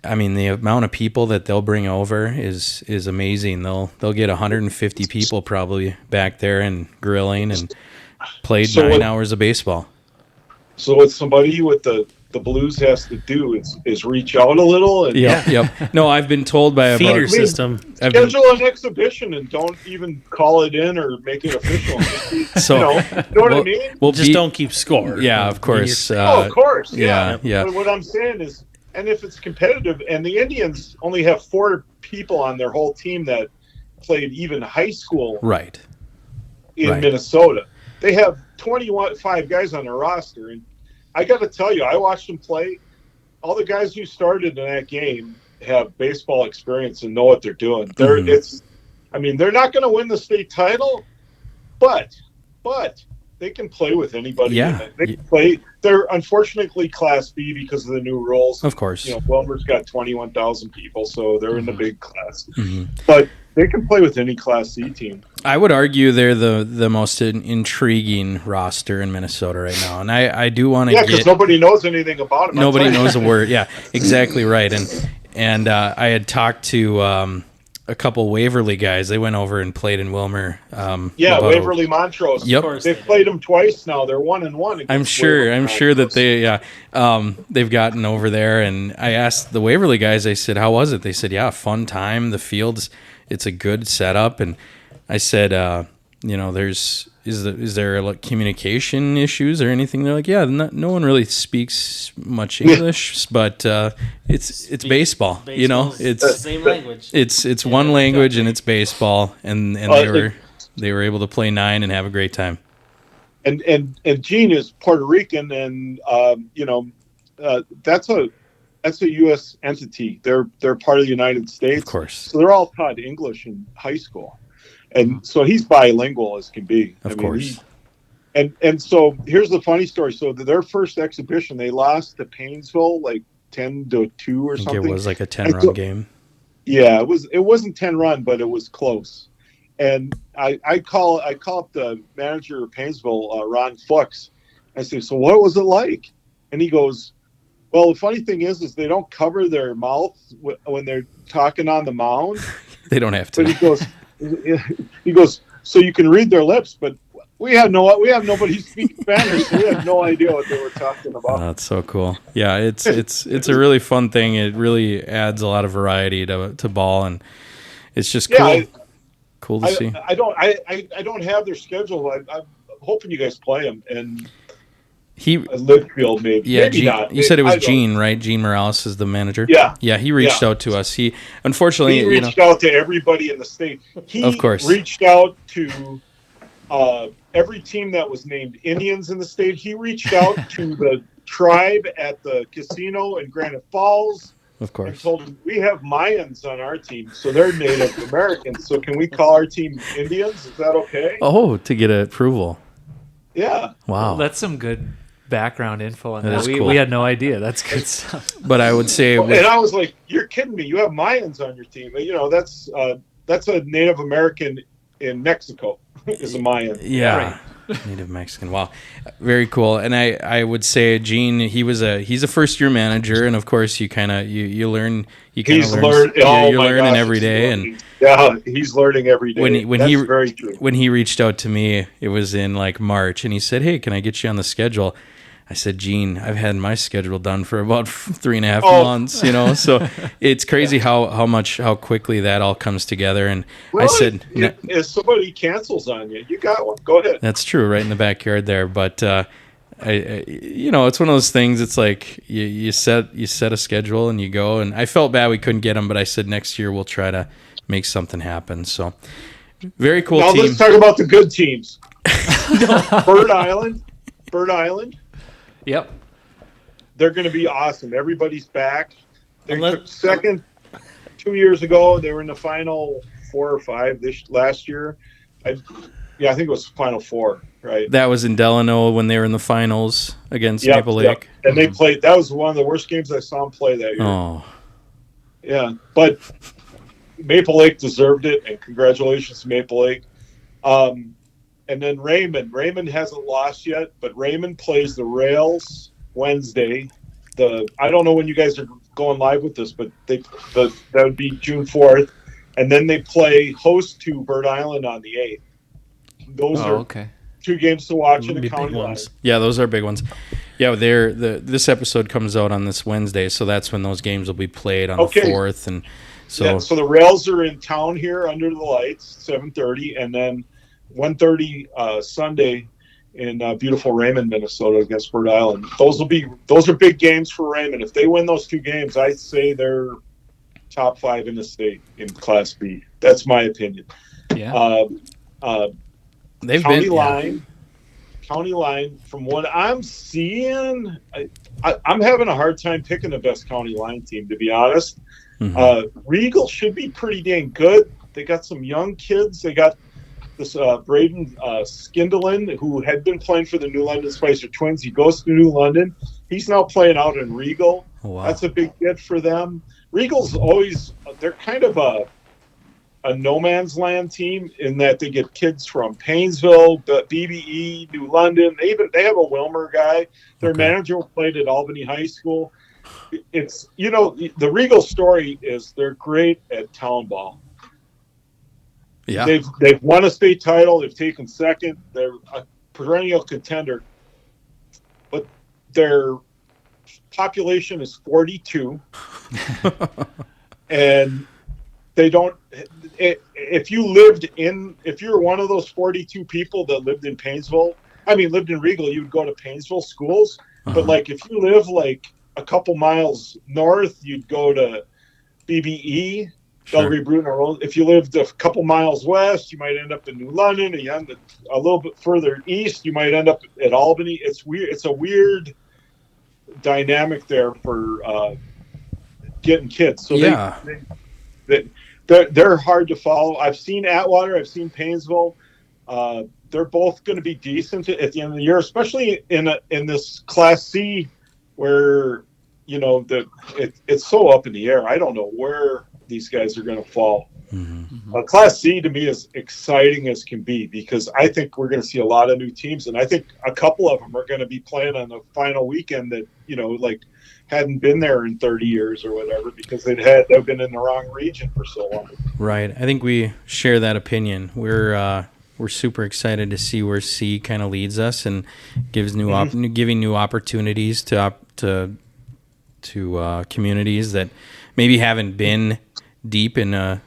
I mean, the amount of people that they'll bring over is amazing. They'll get 150 people probably back there and grilling and played 9 hours of baseball. So what somebody with the Blues has to do is reach out a little and Yep. No, I've been told by a Feeder system. schedule an exhibition and don't even call it in or make it official. So you know what I mean? We'll Just don't keep score. Yeah, of course. Of course. Yeah. But what I'm saying is, and if it's competitive, and the Indians only have 4 people on their whole team that played even high school Right. in Minnesota. They have 5 guys on their roster, and I got to tell you, I watched them play. All the guys who started in that game have baseball experience and know what they're doing. They're not going to win the state title, but they can play with anybody. Yeah. They can play. They're unfortunately Class B because of the new rules. Of course. Wilmer's got 21,000 people, so they're in the big class. Mm-hmm. But they can play with any Class C team. I would argue they're the most intriguing roster in Minnesota right now, and I do want to because nobody knows anything about them. Nobody knows a word. Yeah, exactly right. And I had talked to a couple Waverly guys. They went over and played in Wilmer. Waverly Montrose. Yep, they've played them twice now. They're 1-1. I'm sure that they've gotten over there. And I asked the Waverly guys. I said, "How was it?" They said, "Yeah, fun time. The fields, it's a good setup." And I said, is there like communication issues or anything? They're like, yeah, no one really speaks much English, but it's baseball. It's the same language. It's one language and it's baseball, and they were able to play 9 and have a great time. And Gene is Puerto Rican, and that's a U.S. entity. They're part of the United States, of course. So they're all taught English in high school. And so he's bilingual as can be. Of course. And so here's the funny story. So their first exhibition, they lost to Painesville like 10-2 or something. It was like a 10-run game. Yeah, it wasn't 10-run, but it was close. And I call up the manager of Painesville, Ron Fuchs. I say, so what was it like? And he goes, well, the funny thing is they don't cover their mouth when they're talking on the mound. They don't have to. But he goes, so you can read their lips, but we have nobody who speaks Spanish, so we have no idea what they were talking about. Oh, that's so cool. Yeah, it's a really fun thing. It really adds a lot of variety to ball, and it's just cool. Cool to see. I don't have their schedule. I'm hoping you guys play them and. Litchfield, maybe. Yeah, maybe not. You said it was Gene, right? Gene Morales is the manager. Yeah, he reached out to us. He unfortunately reached out to everybody in the state. He of course reached out to every team that was named Indians in the state. He reached out to the tribe at the casino in Granite Falls. Of course. And told them we have Mayans on our team, so they're Native Americans. So can we call our team Indians? Is that okay? Oh, to get approval. Yeah. Wow. Well, that's some good background info on that. Cool. We had no idea. That's good stuff. But I would say, and I was like, "You're kidding me! You have Mayans on your team? That's a Native American in Mexico is a Mayan." Yeah, right. Native Mexican. Wow, very cool. And I would say, Gene, he's a first year manager, and of course, you learn. He's learning every day, and he's learning every day. Very true. When he reached out to me, it was in like March, and he said, "Hey, can I get you on the schedule?" I said, Gene, I've had my schedule done for about 3.5 Oh. months, so it's crazy how quickly that all comes together. And I Really? said, If somebody cancels on you, you got one. Go ahead. that's true, right in the backyard there. But it's one of those things. It's like you set a schedule and you go. And I felt bad we couldn't get them, but I said next year we'll try to make something happen. So very cool Now team. let's talk about the good teams. Bird Island. Yep. They're going to be awesome. Everybody's back. They Unless- took second 2 years ago. They were in the final 4 or 5 last year. I think it was Final Four, right? That was in Delano when they were in the finals against Yep, Maple yep. Lake. And they played. That was one of the worst games I saw them play that year. Oh, Yeah, but Maple Lake deserved it, and congratulations to Maple Lake. And then Raymond. Raymond hasn't lost yet, but Raymond plays the Rails Wednesday. I don't know when you guys are going live with this, but that would be June 4th. And then they play host to Bird Island on the 8th. Those are Okay. 2 games to watch in Be the big county line. ones. yeah, those are big ones. Yeah, this episode comes out on this Wednesday, so that's when those games will be played on Okay. the 4th, and so Yeah, so the Rails are in town here under the lights, 7:30, and then 1:30 Sunday in beautiful Raymond, Minnesota against Bird Island. Those are big games for Raymond. If they win those 2 games, I'd say they're top 5 in the state in Class B. That's my opinion. Yeah. they've County been line. From what I'm seeing, I'm having a hard time picking the best county line team, to be honest. Mhm. Regal should be pretty dang good. They got some young kids. They got this Braden Skindelen, who had been playing for the New London Spicer Twins. He goes to New London. He's now playing out in Regal. Oh, wow. That's a big get for them. Regal's they're kind of a no man's land team in that they get kids from Painesville, BBE, New London. They have a Wilmer guy. Their Okay. manager played at Albany High School. It's the Regal story is they're great at town ball. Yeah. They've won a state title. They've taken second. They're a perennial contender, but their population is 42, and they don't. If you're one of those 42 people that lived in Regal, you would go to Painesville schools. Uh-huh. But like if you live like a couple miles north, you'd go to BBE. Sure. Belgrade Bruton or Roll. If you lived a couple miles west, you might end up in New London. And you end up a little bit further east, you might end up at Albany. It's weird. It's a weird dynamic there for getting kids. So Yeah. they're hard to follow. I've seen Atwater. I've seen Painesville. They're both going to be decent at the end of the year, especially in this Class C, where it's so up in the air. I don't know where these guys are going to fall. Mhm. Class C to me is exciting as can be because I think we're going to see a lot of new teams, and I think a couple of them are going to be playing on the final weekend that hadn't been there in 30 years or whatever because they've been in the wrong region for so long. Right. I think we share that opinion. We're super excited to see where C kind of leads us and gives giving new opportunities to communities that maybe haven't been deep in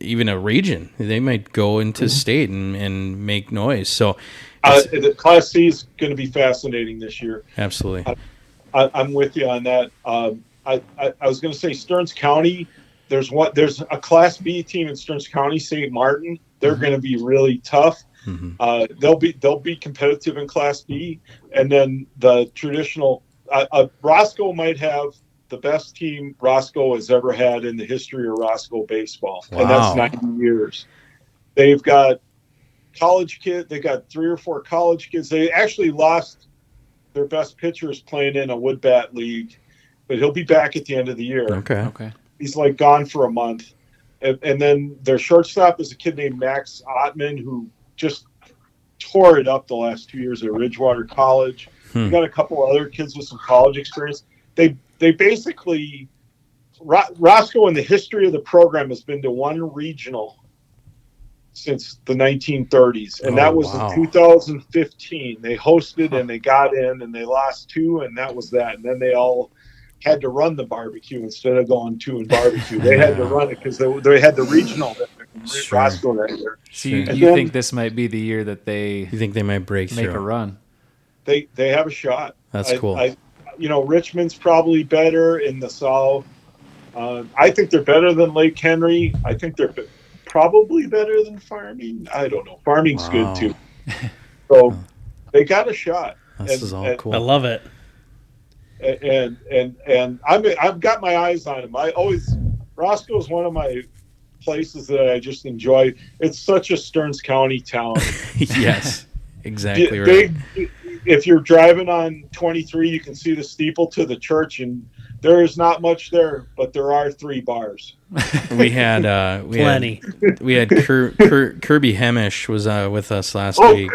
even a region. They might go into state and make noise. So The Class C is going to be fascinating this year. absolutely. I'm with you on that. I was going to say Stearns County. There's a Class B team in Stearns County, St. Martin. They're going to be really tough. Mhm. They'll be competitive in Class B, and then the traditional Roscoe might have the best team Roscoe has ever had in the history of Roscoe baseball, and that's Wow. 90 years. They've got college kids. They got 3 or 4 college kids. They actually lost their best pitchers playing in a wood bat league, but he'll be back at the end of the year. Okay. Okay. He's like gone for a month. And then their shortstop is a kid named Max Ottman, who just tore it up the last 2 years at Ridgewater College. You got a couple other kids with some college experience. They basically, Roscoe in the history of the program has been to one regional since the 1930s, and Oh, that was wow. in 2015. They hosted and they got in, and they lost 2, and that was that. And then they all had to run the barbecue instead of going 2 and barbecue. They had to run it because they had the regional in Sure. Roscoe that year. So you, Sure. you then- think this might be the year that they You think they might break make through? a run? They have a shot. That's cool. Richmond's probably better in the South. I think they're better than Lake Henry. I think they're probably better than Farming. I don't know. Farming's Wow. good too. So they got a shot. This is all cool. I love it. And I've got my eyes on him. Roscoe is one of my places that I just enjoy. It's such a Stearns County town. Yes, exactly right. If you're driving on 23, you can see the steeple to the church, and there is not much there, but there are 3 bars. We had Plenty. We had Kirby Hemish was with us last Oh, week.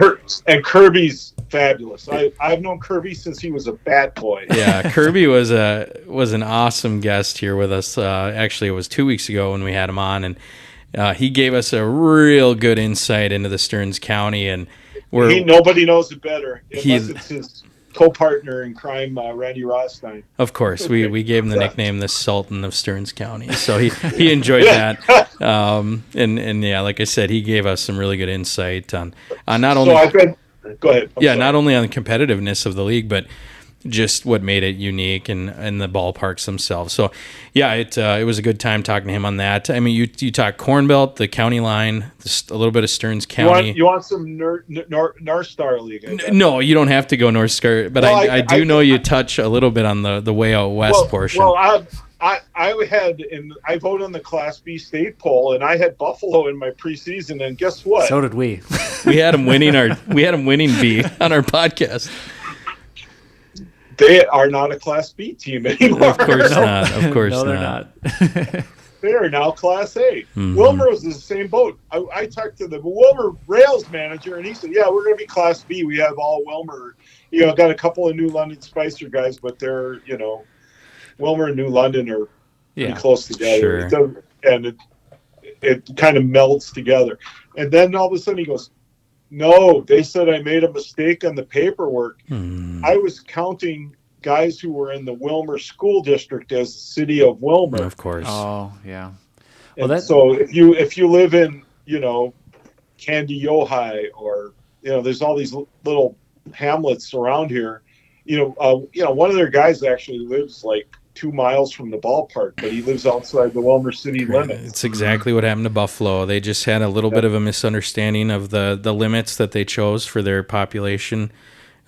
and Kirby's fabulous. I've known Kirby since he was a bat boy. Yeah, Kirby was an awesome guest here with us. Actually, it was 2 weeks ago when we had him on, and he gave us a real good insight into the Stearns County, and Nobody knows it better unless it's his co-partner in crime, Randy Rothstein. Of course, we gave him the nickname the Sultan of Stearns County, so he enjoyed that. And yeah, like I said, he gave us some really good insight on not only Go ahead. I'm sorry. not only on the competitiveness of the league, but just what made it unique and the ballparks themselves. So yeah, it was a good time talking to him on that. I mean, you talk Corn Belt, the county line, a little bit of Stearns County. You want some North Star League? I guess. No, you don't have to go North Star, but Well, I do know you touch a little bit on the way out west portion. Well, I voted on the Class B state poll, and I had Buffalo in my preseason, and guess what? So did we. we had him winning B on our podcast. They are not a Class B team anymore. Of course not. Of course no, they're not. not. They are now Class A. Mhm. Wilmer was in the same boat. I talked to the Wilmer Rails manager, and he said, "Yeah, we're going to be Class B. We have all Wilmer. Got a couple of New London Spicer guys, but they're Wilmer and New London are pretty close together. Sure. It kind of melds together. And then all of a sudden he goes, "No, they said I made a mistake on the paperwork. I was counting guys who were in the Wilmer school district as the city of Wilmer." Of course. Oh, yeah. And so if you live in Candy Yohai or there's all these little hamlets around here. One of their guys actually lives like 2 miles from the ballpark, but he lives outside the Wilmer city limits. It's exactly what happened to Buffalo. They just had a little bit of a misunderstanding of the limits that they chose for their population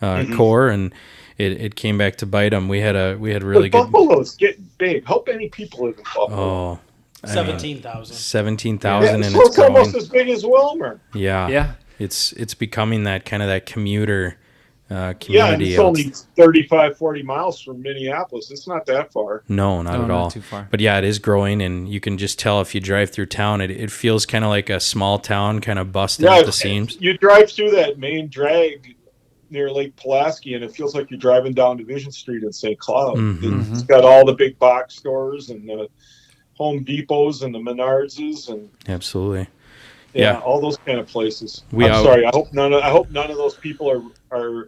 core, and it came back to bite them. We had really But good. Buffalo's getting big. How many people live in Buffalo? Oh, 17,000. 17,000, Yeah, and so it's it's almost growing. as big as Wilmer. Yeah, Yeah. It's becoming that kind of that commuter community. Yeah, and it's out- only 35, 40 miles from Minneapolis. It's not that far. No, not at all. Not too far. But yeah, it is growing, and you can just tell if you drive through town, it feels kind of like a small town, kind of busted at the seams. You drive through that main drag near Lake Pulaski, and it feels like you're driving down Division Street in St. Cloud. Mhm. It's got all the big box stores and the Home Depots and the Menardses and Absolutely. yeah, Yeah. all those kind of places. We I'm out- sorry. I hope none of those people are.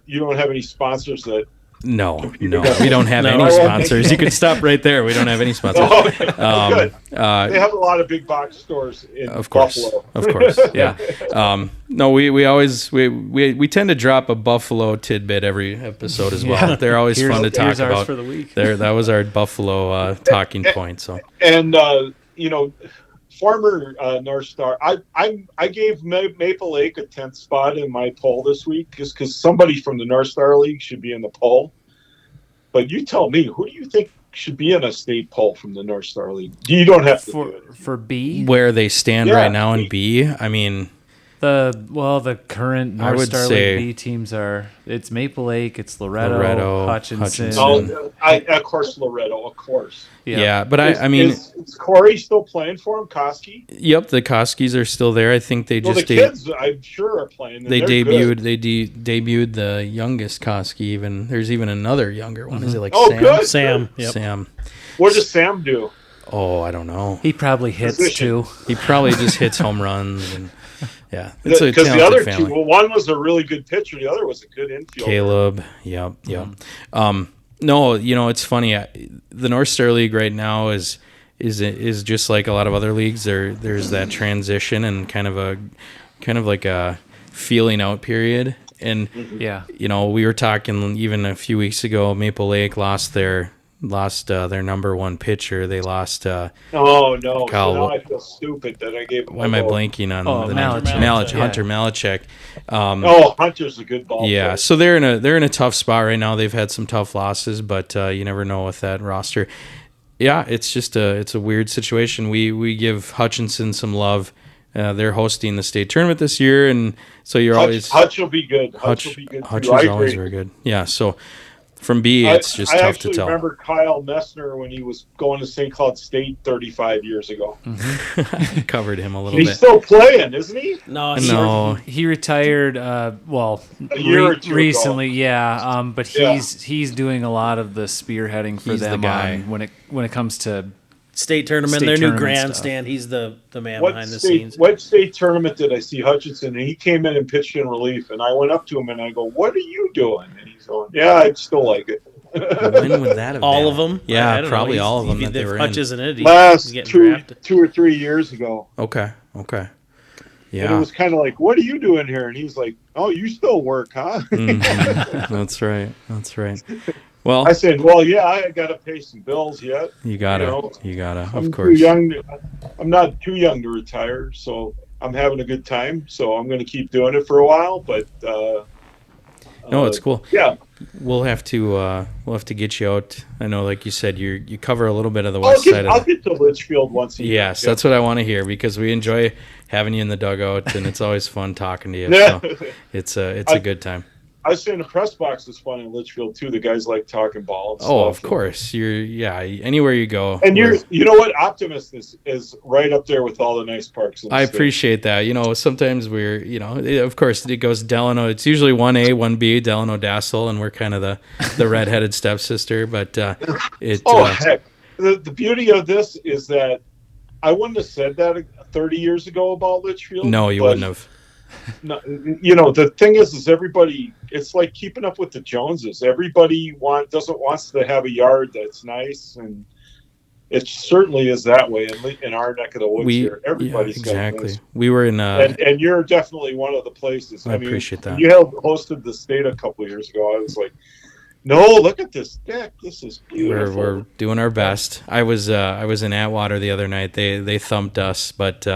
You don't have any sponsors that. No, we don't have No. any sponsors. You can stop right there. We don't have any sponsors. Oh, okay. Good. They Uh, have a lot of big box stores in of course, Buffalo. of course, yeah. No, we always we tend to drop a Buffalo tidbit every episode as well. Yeah. They're always fun to talk Here's ours about. for the week. That was our Buffalo talking point. So And former North Star. I gave Maple Lake a 10th spot in my poll this week just because somebody from the North Star League should be in the poll. But you tell me, who do you think should be in a state poll from the North Star League? You don't have to do it. For B, where they stand Yeah. right now in B, I mean, the current I North would Star say- League B teams it's Maple Lake, it's Loretto, Loretto, Hutchinson. Hutchinson. Of course, Loretto, of course. yeah. But I mean, is Corey still playing for him, Koski? yep, the Koskis are still there. I think they Well, just the kids, I'm sure, are playing. and they they're debuted good. debuted the youngest Koski. Even there's even another younger one. Is it like Oh, Sam? good. Sam. Yep. Sam. What does Sam do? Oh, I don't know. He probably hits Position. too. He probably just hits home runs. And yeah, it's a Because the talented other family. two, well, one was a really good pitcher, the other was a good infielder. Caleb. Yep. No, it's funny. The North Star League right now is just like a lot of other leagues. There's that transition and kind of like a feeling out period. And Yeah. we were talking even a few weeks ago. Maple Lake lost their number one pitcher. They lost. Oh no! Kyle, So now I feel stupid that I gave him. Why am I blanking on the name? Malachek. Yeah. Hunter Malachek. Hunter's a good ball Yeah, player. so they're in a tough spot right now. They've had some tough losses, but you never know with that roster. Yeah, it's just it's a weird situation. We give Hutchinson some love. They're hosting the state tournament this year, and so you're always Hutch will be good. Hutch will be good. Hutch too. I is always agree. very good. Yeah, so from B, it's just I tough actually to tell. remember Kyle Messner when he was going to St. Cloud State 35 years ago. Covered him a little He's bit. still playing, isn't he? No, He retired. Well, A year or two ago. recently, yeah. But Yeah. he's doing a lot of the spearheading for He's the them guy. on when it comes to State tournament, State their new tournament grandstand. He's the man behind the scenes. What state tournament did I see Hutchinson? And he came in and pitched in relief, and I went up to him and I go, "What are you doing?" And he's going, "Yeah, I still like it." when would that have All been? of them? Yeah, I don't know. probably He's- all of them if that they were Hutch in. isn't it, he's Last getting two drafted. or 3 years ago. Okay. And it Yeah. was kind of like, "What are you doing here?" And he's like, "Oh, you still work, huh?" Mhm. That's right. Well, I said, "Well, yeah, I got to pay some bills yet. you gotta, I'm of too course. young. I'm not too young to retire, so I'm having a good time. So I'm going to keep doing it for a while. But No, it's cool. yeah. We'll have to get you out. I know, like you said, you cover a little bit of the west side I'll of. get to Litchfield once a year. Yes, that's what I want to hear because we enjoy having you in the dugout, and it's always fun talking to you. Yeah. So it's a good time. I was saying the press box is fun in Litchfield too. The guys like talking ball. And Oh, stuff. of course. Anywhere you go. And you know what? Optimist is right up there with all the nice parks. In the I state. appreciate that. Sometimes we're, of course it goes Delano. It's usually 1A, 1B, Delano Dassel, and we're kind of the redheaded stepsister. But Heck, the beauty of this is that I wouldn't have said that 30 years ago about Litchfield. no, you but wouldn't have. No, the thing is everybody. It's like keeping up with the Joneses. Everybody wants to have a yard that's nice, and it certainly is that way in our neck of the woods here. Everybody's exactly. got a place. We were in. And you're definitely one of the places. I appreciate that. You hosted the state a couple of years ago. I was like, no, look at this deck. This is beautiful. We're doing our best. I was in Atwater the other night. They thumped us, but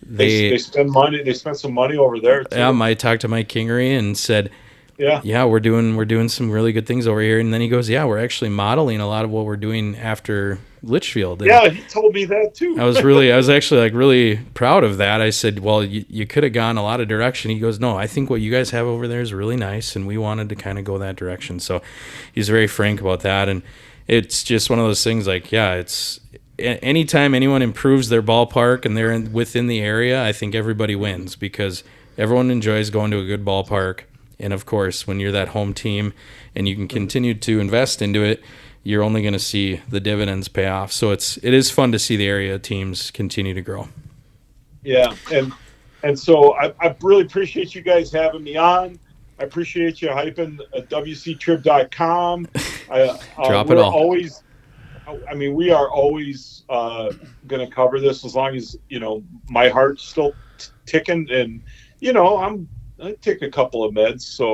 they spend money. They spent some money over there too. I talked to Mike Kingery and said, yeah, we're doing some really good things over here. And then he goes, yeah, we're actually modeling a lot of what we're doing after Litchfield. And yeah, he told me that too. I was actually really proud of that. I said, well, you could have gone a lot of direction. He goes, no, I think what you guys have over there is really nice, and we wanted to kind of go that direction. So he's very frank about that, and it's just one of those things. Like, yeah, it's anytime anyone improves their ballpark and they're within the area, I think everybody wins because everyone enjoys going to a good ballpark. And of course, when you're that home team and you can continue to invest into it, you're only going to see the dividends pay off. So it is fun to see the area teams continue to grow. Yeah, and so I really appreciate you guys having me on. I appreciate you hyping WCTrib.com. Drop it all. We are always going to cover this as long as my heart's still ticking, and I take a couple of meds, so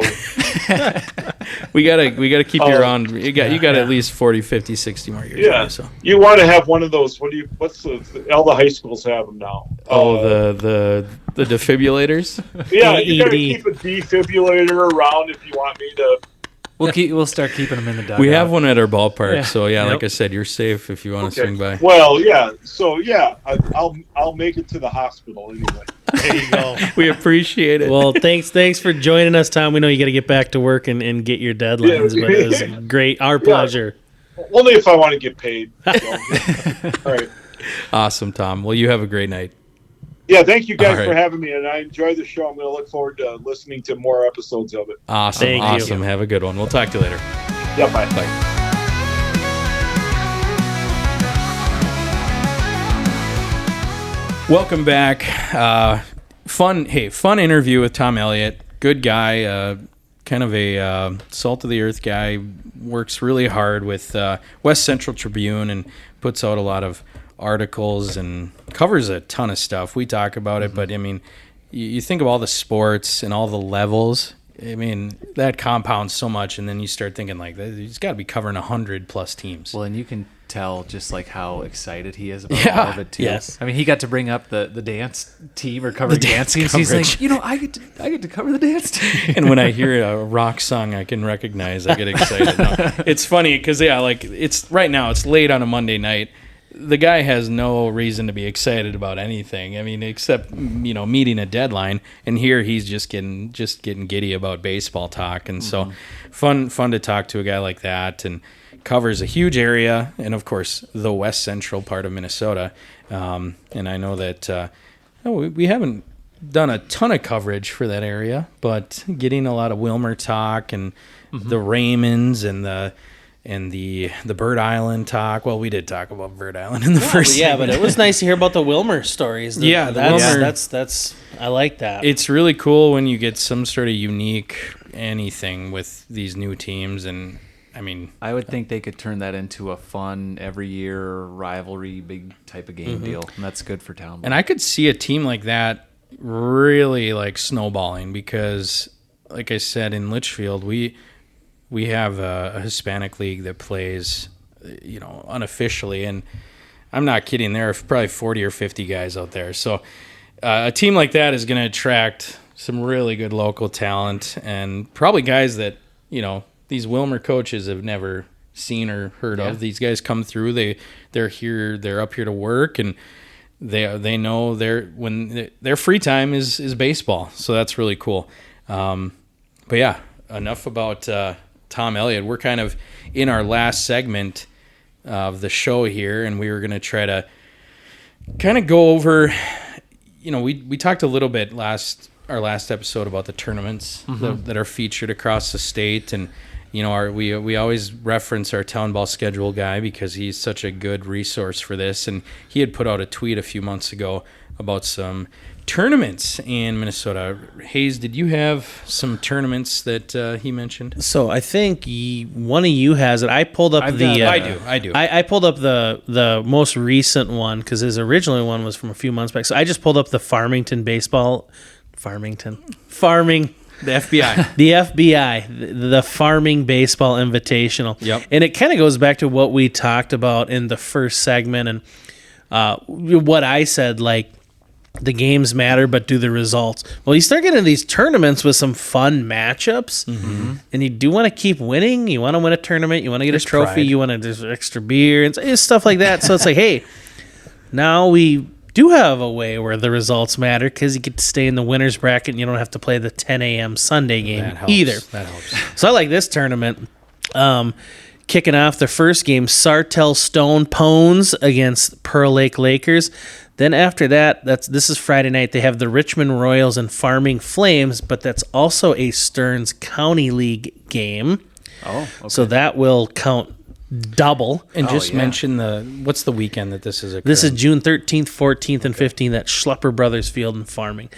we gotta keep you around. You got at least 40, 50, 60 more years. yeah. So. You want to have one of those? All the high schools have them now. The defibrillators. Yeah, you got to AED. keep a defibrillator around if you want me to. we'll start keeping them in the dugout. We have one at our ballpark, Yeah. so yeah, Yep. like I said, you're safe if you want to swing by. Well, yeah. So yeah, I'll make it to the hospital anyway. There you go. We appreciate it. Well, thanks for joining us, Tom. We know you got to get back to work and get your deadlines, but it was great. Our pleasure. Only if I want to get paid. So. All right. Awesome, Tom. Well, you have a great night. Yeah, thank you guys All right. for having me, and I enjoy the show. I'm going to look forward to listening to more episodes of it. Awesome. Thank you. Awesome. Have a good one. We'll talk to you later. Yeah, bye. Bye. Welcome back. Fun interview with Tom Elliot. Good guy, kind of a salt of the earth guy. Works really hard with West Central Tribune and puts out a lot of articles and covers a ton of stuff. We talk about it, but I mean, you think of all the sports and all the levels. I mean, that compounds so much, and then you start thinking like, he's got to be covering 100+ teams. Well, and you can tell just like how excited he is about all of it too. Yes. I mean, he got to bring up the dance team or covering dance teams. He's like, I get to cover the dance team. And when I hear a rock song I can recognize, I get excited. No, it's funny because it's right now. It's late on a Monday night. The guy has no reason to be excited about anything. I mean, except meeting a deadline. And here he's just getting giddy about baseball talk. And so fun to talk to a guy like that. And covers a huge area, and of course the west central part of Minnesota. And I know that we haven't done a ton of coverage for that area, but getting a lot of Wilmer talk and the Raymonds and the Bird Island talk. Well, we did talk about Bird Island in the first. Yeah, segment. but it was nice to hear about the Wilmer stories. That's I like that. It's really cool when you get some sort of unique anything with these new teams. And I mean, I would think they could turn that into a fun every year rivalry, big type of game deal, and that's good for town. And I could see a team like that really like snowballing because, like I said, in Litchfield, we have a Hispanic league that plays, unofficially, and I'm not kidding. There are probably 40 or 50 guys out there. So a team like that is going to attract some really good local talent and probably guys that these Wilmer coaches have never seen or heard of. These guys come through. They're up here to work, and they know their free time is baseball. So that's really cool. But yeah, enough about Tom Elliot. We're kind of in our last segment of the show here, and we were going to try to kind of go over. We talked a little bit our last episode about the tournaments that are featured across the state, and we always reference our town ball schedule guy because he's such a good resource for this. And he had put out a tweet a few months ago about some tournaments in Minnesota. Hayes, did you have some tournaments that he mentioned? So I think one of you has it. I pulled up I do. I pulled up the most recent one because his original one was from a few months back. So I just pulled up the Farming. The FBI. The FBI, the Farming Baseball Invitational. Yep. And it kind of goes back to what we talked about in the first segment and what I said, like, the games matter, but do the results. Well, you start getting these tournaments with some fun matchups, and you do want to keep winning. You want to win a tournament. You want to get a trophy. Pride. You want to there's extra beer and stuff like that. So it's like, hey, now we do have a way where the results matter because you get to stay in the winner's bracket and you don't have to play the 10 a.m. Sunday game That helps. either. That helps. So I like this tournament. Kicking off the first game, Sartell Stone Pones against Pearl Lake Lakers. Then after that, this is Friday night. They have the Richmond Royals and Farming Flames, but that's also a Stearns County League game. Oh, okay. So that will count double. And just mention what's the weekend that this is occurring? This is June 13th, 14th, and 15th at Schlepper Brothers Field in Farming.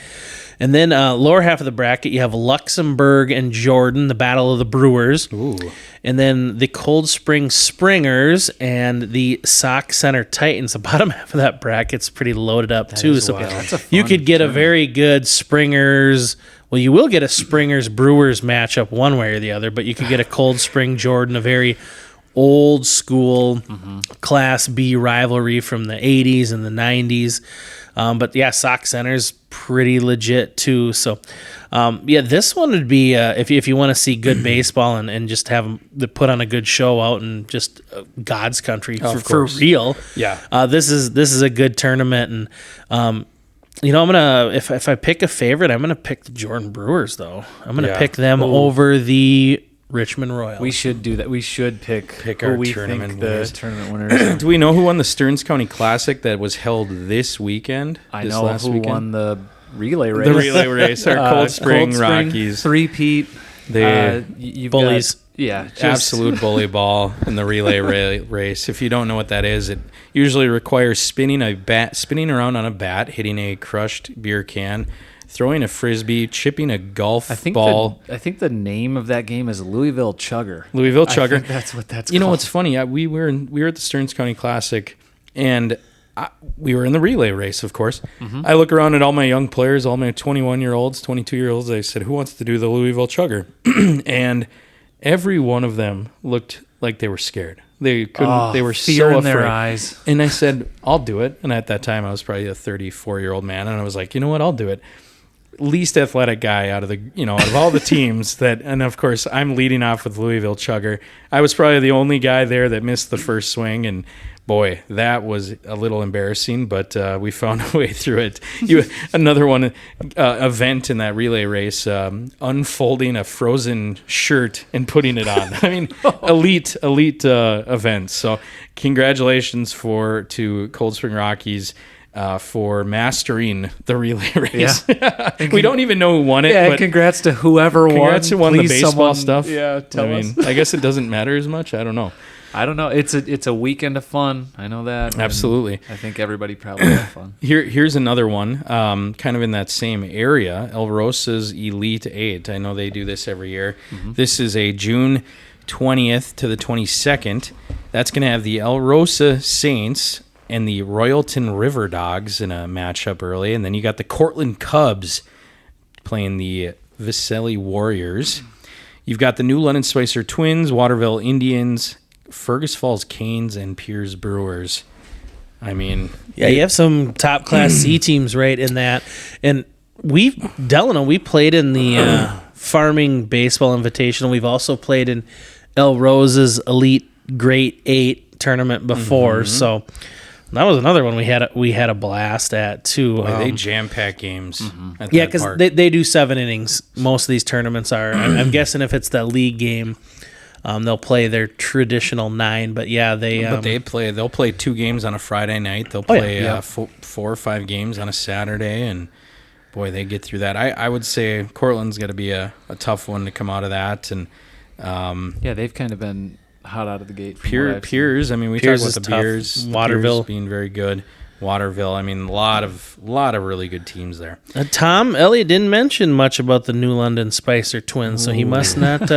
And then lower half of the bracket, you have Luxembourg and Jordan, the Battle of the Brewers. Ooh. And then the Cold Spring Springers and the Sauk Center Titans. The bottom half of that bracket's pretty loaded up, too. is So wild. That's a you fun could get a tournament. very good Springers. Well, you will get a Springers Brewers matchup one way or the other, but you could get a Cold Spring Jordan, a very old school Class B rivalry from the 80s and the 90s. But yeah, Sauk Center's pretty legit too. So this one would be if you want to see good baseball and just have them put on a good show out and just God's country for real. Yeah. This is a good tournament. And I'm gonna if I pick a favorite, I'm gonna pick the Jordan Brewers though. I'm gonna pick them over the Richmond Royals. We should do that. We should pick Pick who our we tournament think winners. the tournament winners. Do we know who won the Stearns County Classic that was held this weekend? I this know last who weekend? won the relay race. The relay race, our Cold Spring Rockies. Three-peat. They you've Bullies. Yeah, just, absolute bully ball in the relay race. If you don't know what that is, it usually requires spinning around on a bat, hitting a crushed beer can, throwing a frisbee, chipping a golf ball. I think the name of that game is Louisville Chugger. Louisville Chugger. I think that's what that's You know called. what's funny? We were at the Stearns County Classic, and we were in the relay race, of course. Mm-hmm. I look around at all my young players, all my 21-year-olds, 22-year-olds. I said, "Who wants to do the Louisville Chugger?" And every one of them looked like they were scared. They couldn't. They were fear so in their afraid. eyes. And I said, "I'll do it." And at that time, I was probably a 34-year-old man, and I was like, "You know what? I'll do it." Least athletic guy out of all the teams that, and of course I'm leading off with Louisville Chugger. I was probably the only guy there that missed the first swing, and boy, that was a little embarrassing, but we found a way through it. Another one event in that relay race, unfolding a frozen shirt and putting it on. I mean, elite events. So congratulations to Cold Spring Rockies. For mastering the relay race. Yeah. We don't even know who won it. Yeah, but congrats to whoever won. congrats who won the Please baseball someone- stuff. Yeah, tell us. I guess it doesn't matter as much. I don't know. I don't know. It's a weekend of fun. I know that. and Absolutely. I think everybody probably had fun. Here's another one, kind of in that same area. El Rosa's Elite 8. I know they do this every year. Mm-hmm. This is a June 20th to the 22nd. That's going to have the El Rosa Saints and the Royalton River Dogs in a matchup early. And then you got the Cortland Cubs playing the Vicelli Warriors. You've got the New London Spicer Twins, Waterville Indians, Fergus Falls Canes, and Piers Brewers. I mean... Yeah, you have some top class C teams right in that. And Delano, we played in the Farming Baseball Invitational. We've also played in El Rosa's Elite Great 8 tournament before. So that was another one we had a blast at too. Boy, they jam-pack games at Yeah, that because park. they do 7 innings. Most of these tournaments are. I'm guessing if it's the league game, they'll play their traditional 9. But yeah, They'll play 2 games on a Friday night. They'll Oh, yeah. play Yeah. 4 or 5 games on a Saturday, and boy, they get through that. I would say Cortland's got to be a tough one to come out of that. And Yeah, they've kind of been hot out of the gate. from what I've seen. Piers. I mean, we Piers talk is about the tough. Beers. the Waterville. Piers being very good. Waterville. I mean, a lot of really good teams there. Tom Elliot didn't mention much about the New London Spicer Twins, so he must not.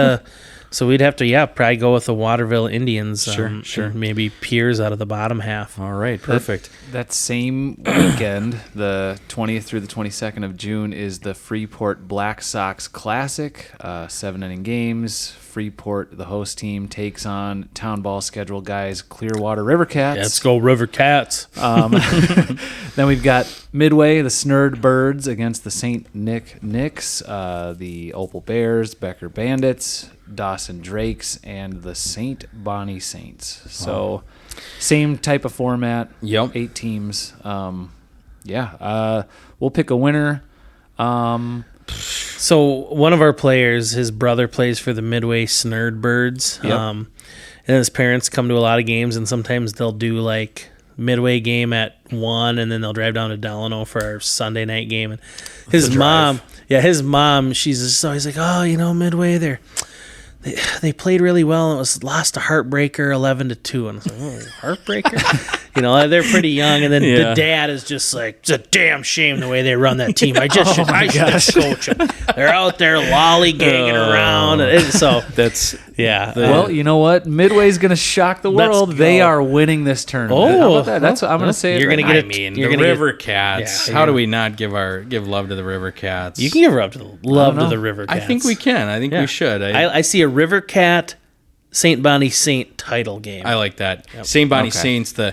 So we'd have to, probably go with the Waterville Indians. Sure. and maybe Piers out of the bottom half. All right, perfect. That same weekend, the 20th through the 22nd of June, is the Freeport Black Sox Classic. 7-inning games. Freeport, the host team, takes on town ball schedule guys Clearwater River Cats. Let's go River Cats. Then we've got Midway, the Snurd Birds against the St. Nick Knicks, the Opal Bears, Becker Bandits, Dawson Drakes, and the St. Bonnie Saints. So same type of format. Yep. 8 teams. We'll pick a winner. So one of our players, his brother plays for the Midway Snurd Birds. Yep. And his parents come to a lot of games, and sometimes they'll do like Midway game at 1, and then they'll drive down to Delano for our Sunday night game. And his mom, she's just always like, oh, Midway, they played really well, and it was lost a heartbreaker 11-2. And I was like, heartbreaker? They're pretty young, and then the dad is just like, it's a damn shame the way they run that team. I should coach them. They're out there lollygagging around, and so That's Well, you know what? Midway's going to shock the Let's world. They go. are winning this tournament. Oh, How about that? That's what I'm going to say. You're it gonna right get now. it. I mean, You're the gonna get- River Cats. Yeah. How do we not give love to the River Cats? you can give love to know. the River I Cats. think we can. I think we should. I see a River Cat St. Bonnie Saint title game. I like that. St. Bonnie Okay. Saints, the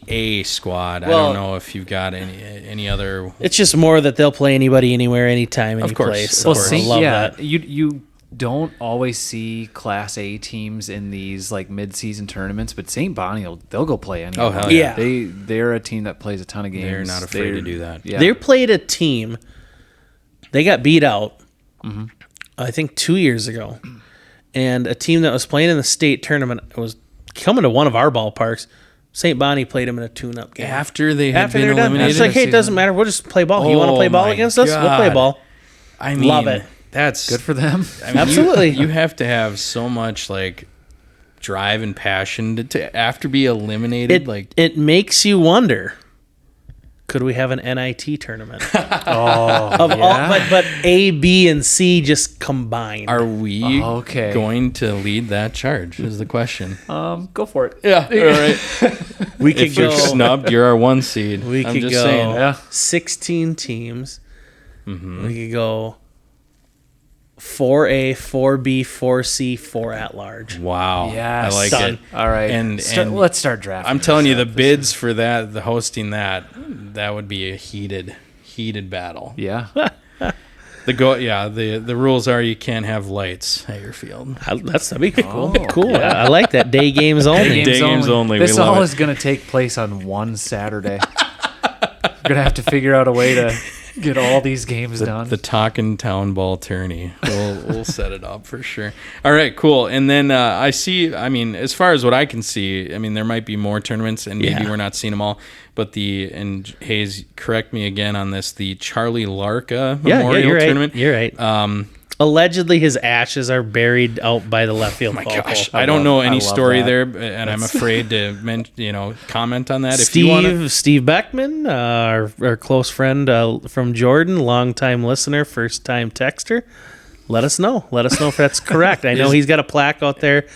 A squad. I Well- don't know if you've got any other. It's just more that they'll play anybody, anywhere, anytime, any Of course, place. of So course. I love yeah, that. you don't always see Class A teams in these like mid-season tournaments, but St. Bonnie they'll go play anywhere. Oh, hell yeah. They're a team that plays a ton of games. They're not afraid to do that. Yeah, They played a team. They got beat out, Mm-hmm. I think 2 years ago, and a team that was playing in the state tournament was coming to one of our ballparks. St. Bonnie played them in a tune-up game. After they had After been they're done, eliminated. it's like, hey, it doesn't matter. We'll just play ball. You want to Oh play ball my against us? We'll play God. ball. I mean, Love it. that's Good for them. I mean, Absolutely. You have to have so much like drive and passion to after be eliminated. It makes you wonder. Could we have an NIT tournament? But A, B, and C just combined. Are we Okay. going to lead that charge? Is the question. Go for it. Yeah. All right. we could If you're go. snubbed, you're our 1 seed. We I'm could just go saying. Yeah. 16 teams. We could go 4A, 4B, 4C, 4 at large. Yes. Wow. I like Done. it. All right. And Let's start drafting. I'm telling you, the this. bids for that, the hosting that would be a heated battle. Yeah. The rules are you can't have lights at your field. That'd be cool. Oh, Cool. yeah. I like that. Day games only. Day games only. This We love all it. is going to take place on one Saturday. We're going to have to figure out a way to get all these games done. The Talkin' Town Ball tourney. We'll set it up for sure. All right, cool. And then I see, I mean, as far as what I can see, I mean, there might be more tournaments and maybe we're not seeing them all, but and Hayes, correct me again on this, the Charlie Larka Memorial you're Tournament. Right. You're right. Allegedly, his ashes are buried out by the left field. Oh my pole. gosh, I don't know any love story that. there, and I'm afraid to comment on that. If you want to, Steve Beckman, our close friend from Jordan, longtime listener, first time texter. Let us know. Let us know if that's correct. I know he's got a plaque out there,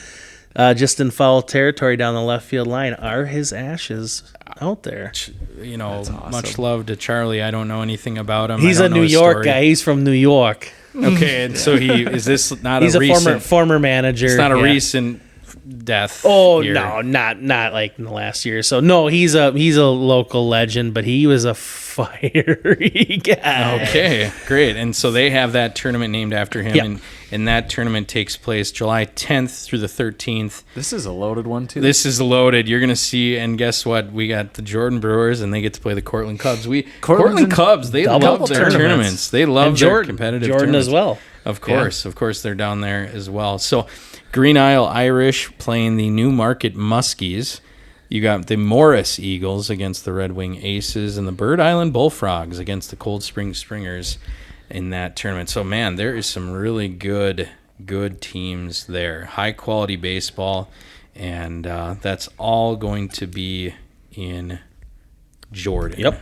just in foul territory down the left field line. Are his ashes out there? much love to Charlie. I don't know anything about him. He's I a don't know New his York story. guy. He's from New York. Okay, and so is this not He's a a recent? former manager. It's not a yeah. recent death. Oh here. no, not like in the last year or so. No, he's a local legend, but he was a fiery guy. Okay, great. And so they have that tournament named after him, Yep. and that tournament takes place July 10th through the 13th. This is a loaded one, too. This is loaded. You're going to see, and guess what? We got the Jordan Brewers, and they get to play the Cortland Cubs. Cortland Cubs, they double love their tournaments. They love And their Jordan, competitive Jordan tournaments. as well. Of course, they're down there as well. So, Green Isle Irish playing the Newmarket Muskies. You got the Morris Eagles against the Red Wing Aces, and the Bird Island Bullfrogs against the Cold Spring Springers in that tournament. So, man, there is some really good teams there. High quality baseball, and that's all going to be in Jordan. Yep.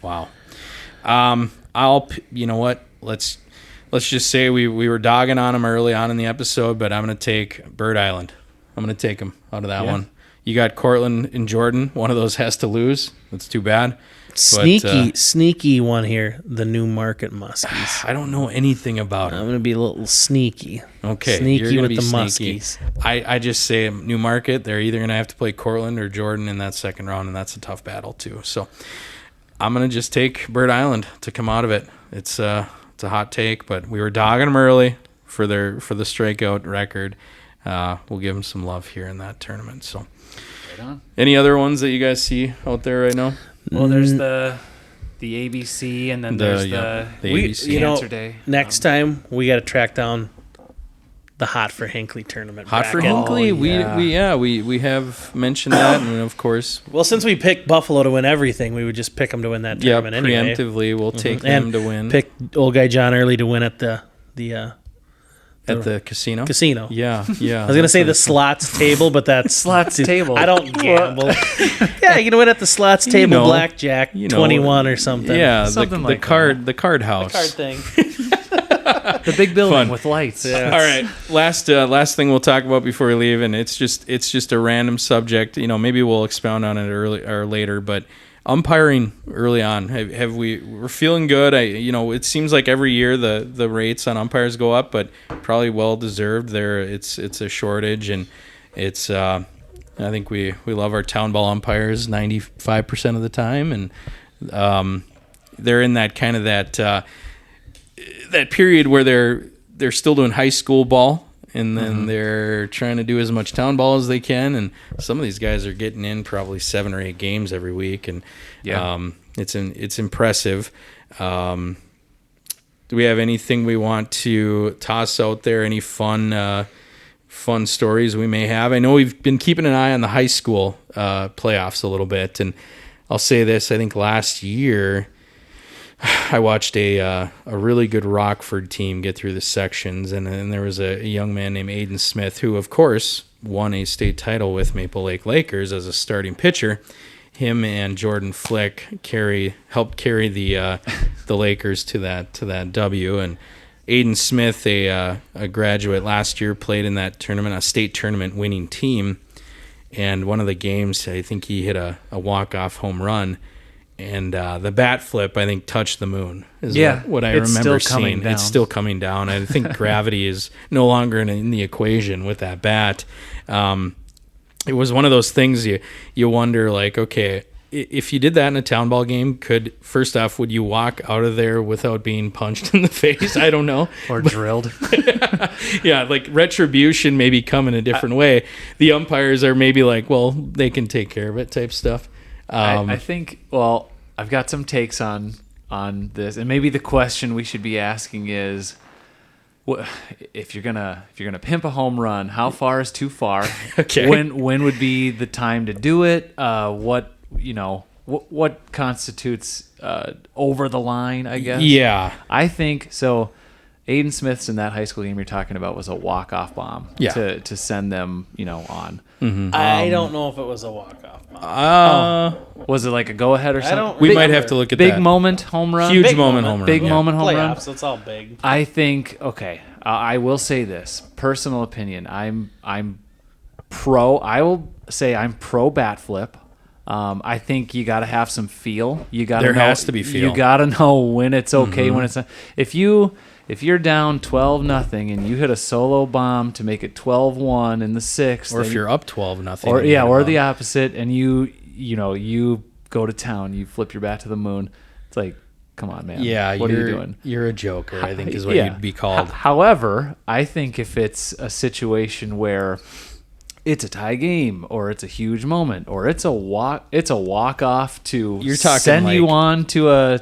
Wow. You know what? Let's just say we were dogging on them early on in the episode, but I'm going to take Bird Island. I'm going to take them out of that one. You got Cortland and Jordan. One of those has to lose. That's too bad. Sneaky one here. The Newmarket Muskies. I don't know anything about I'm them. going to be a little sneaky. Okay, Sneaky you're gonna with be the sneaky. Muskies. I just say Newmarket. They're either going to have to play Cortland or Jordan in that second round, and that's a tough battle too. So I'm going to just take Bird Island to come out of it. It's a hot take, but we were dogging them early for the strikeout record. We'll give them some love here in that tournament. So, any other ones that you guys see out there right now? Well, there's the ABC, and then there's the ABC. Cancer Day. Next time we got to track down the Hot for Hinckley tournament. Hot for bracket. Hinckley, yeah. we have mentioned that, and of course, Well, since we picked Buffalo to win everything, we would just pick them to win that tournament anyway. preemptively we'll take them And to win pick old guy John Early to win at the at the casino. casino. Yeah. I was gonna say the slots table, but that's Slots table. I don't gamble. Yeah, you can win at the slots table, know, blackjack, 21 or something. Yeah, Something the like card house. card thing. The big building Fun. with lights. Yeah. All right, last thing we'll talk about before we leave, and it's just a random subject. Maybe we'll expound on it early or later, but umpiring early on, we're feeling good. It seems like every year the rates on umpires go up, but probably well deserved. It's a shortage, and it's I think we love our town ball umpires 95% of the time, and they're in that kind of that period where they're still doing high school ball, and then they're trying to do as much town ball as they can, and some of these guys are getting in probably 7 or 8 games every week, and it's impressive. Do we have anything we want to toss out there? Any fun stories we may have? I know we've been keeping an eye on the high school playoffs a little bit, and I'll say this: I think last year I watched a really good Rockford team get through the sections, and then there was a young man named Aiden Smith who, of course, won a state title with Maple Lake Lakers as a starting pitcher. Him and Jordan Flick helped carry the Lakers to that W. And Aiden Smith, a graduate last year, played in that tournament, a state tournament winning team. And one of the games, I think he hit a walk-off home run. And the bat flip, I think, touched the moon. Is what I remember seeing. It's still coming down. I think gravity is no longer in the equation with that bat. It was one of those things you wonder, like, okay, if you did that in a town ball game, first off, would you walk out of there without being punched in the face? I don't know. Or drilled. Yeah, like retribution maybe come in a different way. The umpires are maybe like, well, they can take care of it type stuff. I think, well, I've got some takes on this, and maybe the question we should be asking is, if you're gonna pimp a home run, how far is too far? Okay. When would be the time to do it? What constitutes over the line, I guess? Yeah. I think so. Aiden Smith's in that high school game you're talking about was a walk-off bomb to send them, on. Mm-hmm. I don't know if it was a walk-off bomb. Was it like a go-ahead or something? We might have to look at big that. moment home run. Huge moment home run. Big moment home run. Playoffs, it's all big. I think, okay, I will say this. Personal opinion. I'm pro. I will say I'm pro bat flip. I think you got to have some feel. There has to be feel. You got to know when it's okay, when it's not. If you're down 12-0 and you hit a solo bomb to make it 12-1 in the sixth, or if you're up 12-0, or the opposite, and you go to town, you flip your bat to the moon. It's like, come on, man. Yeah, what are you doing? You're a joker, I think, is what you'd be called. However, I think if it's a situation where it's a tie game, or it's a huge moment, or it's a walk off to send you on to a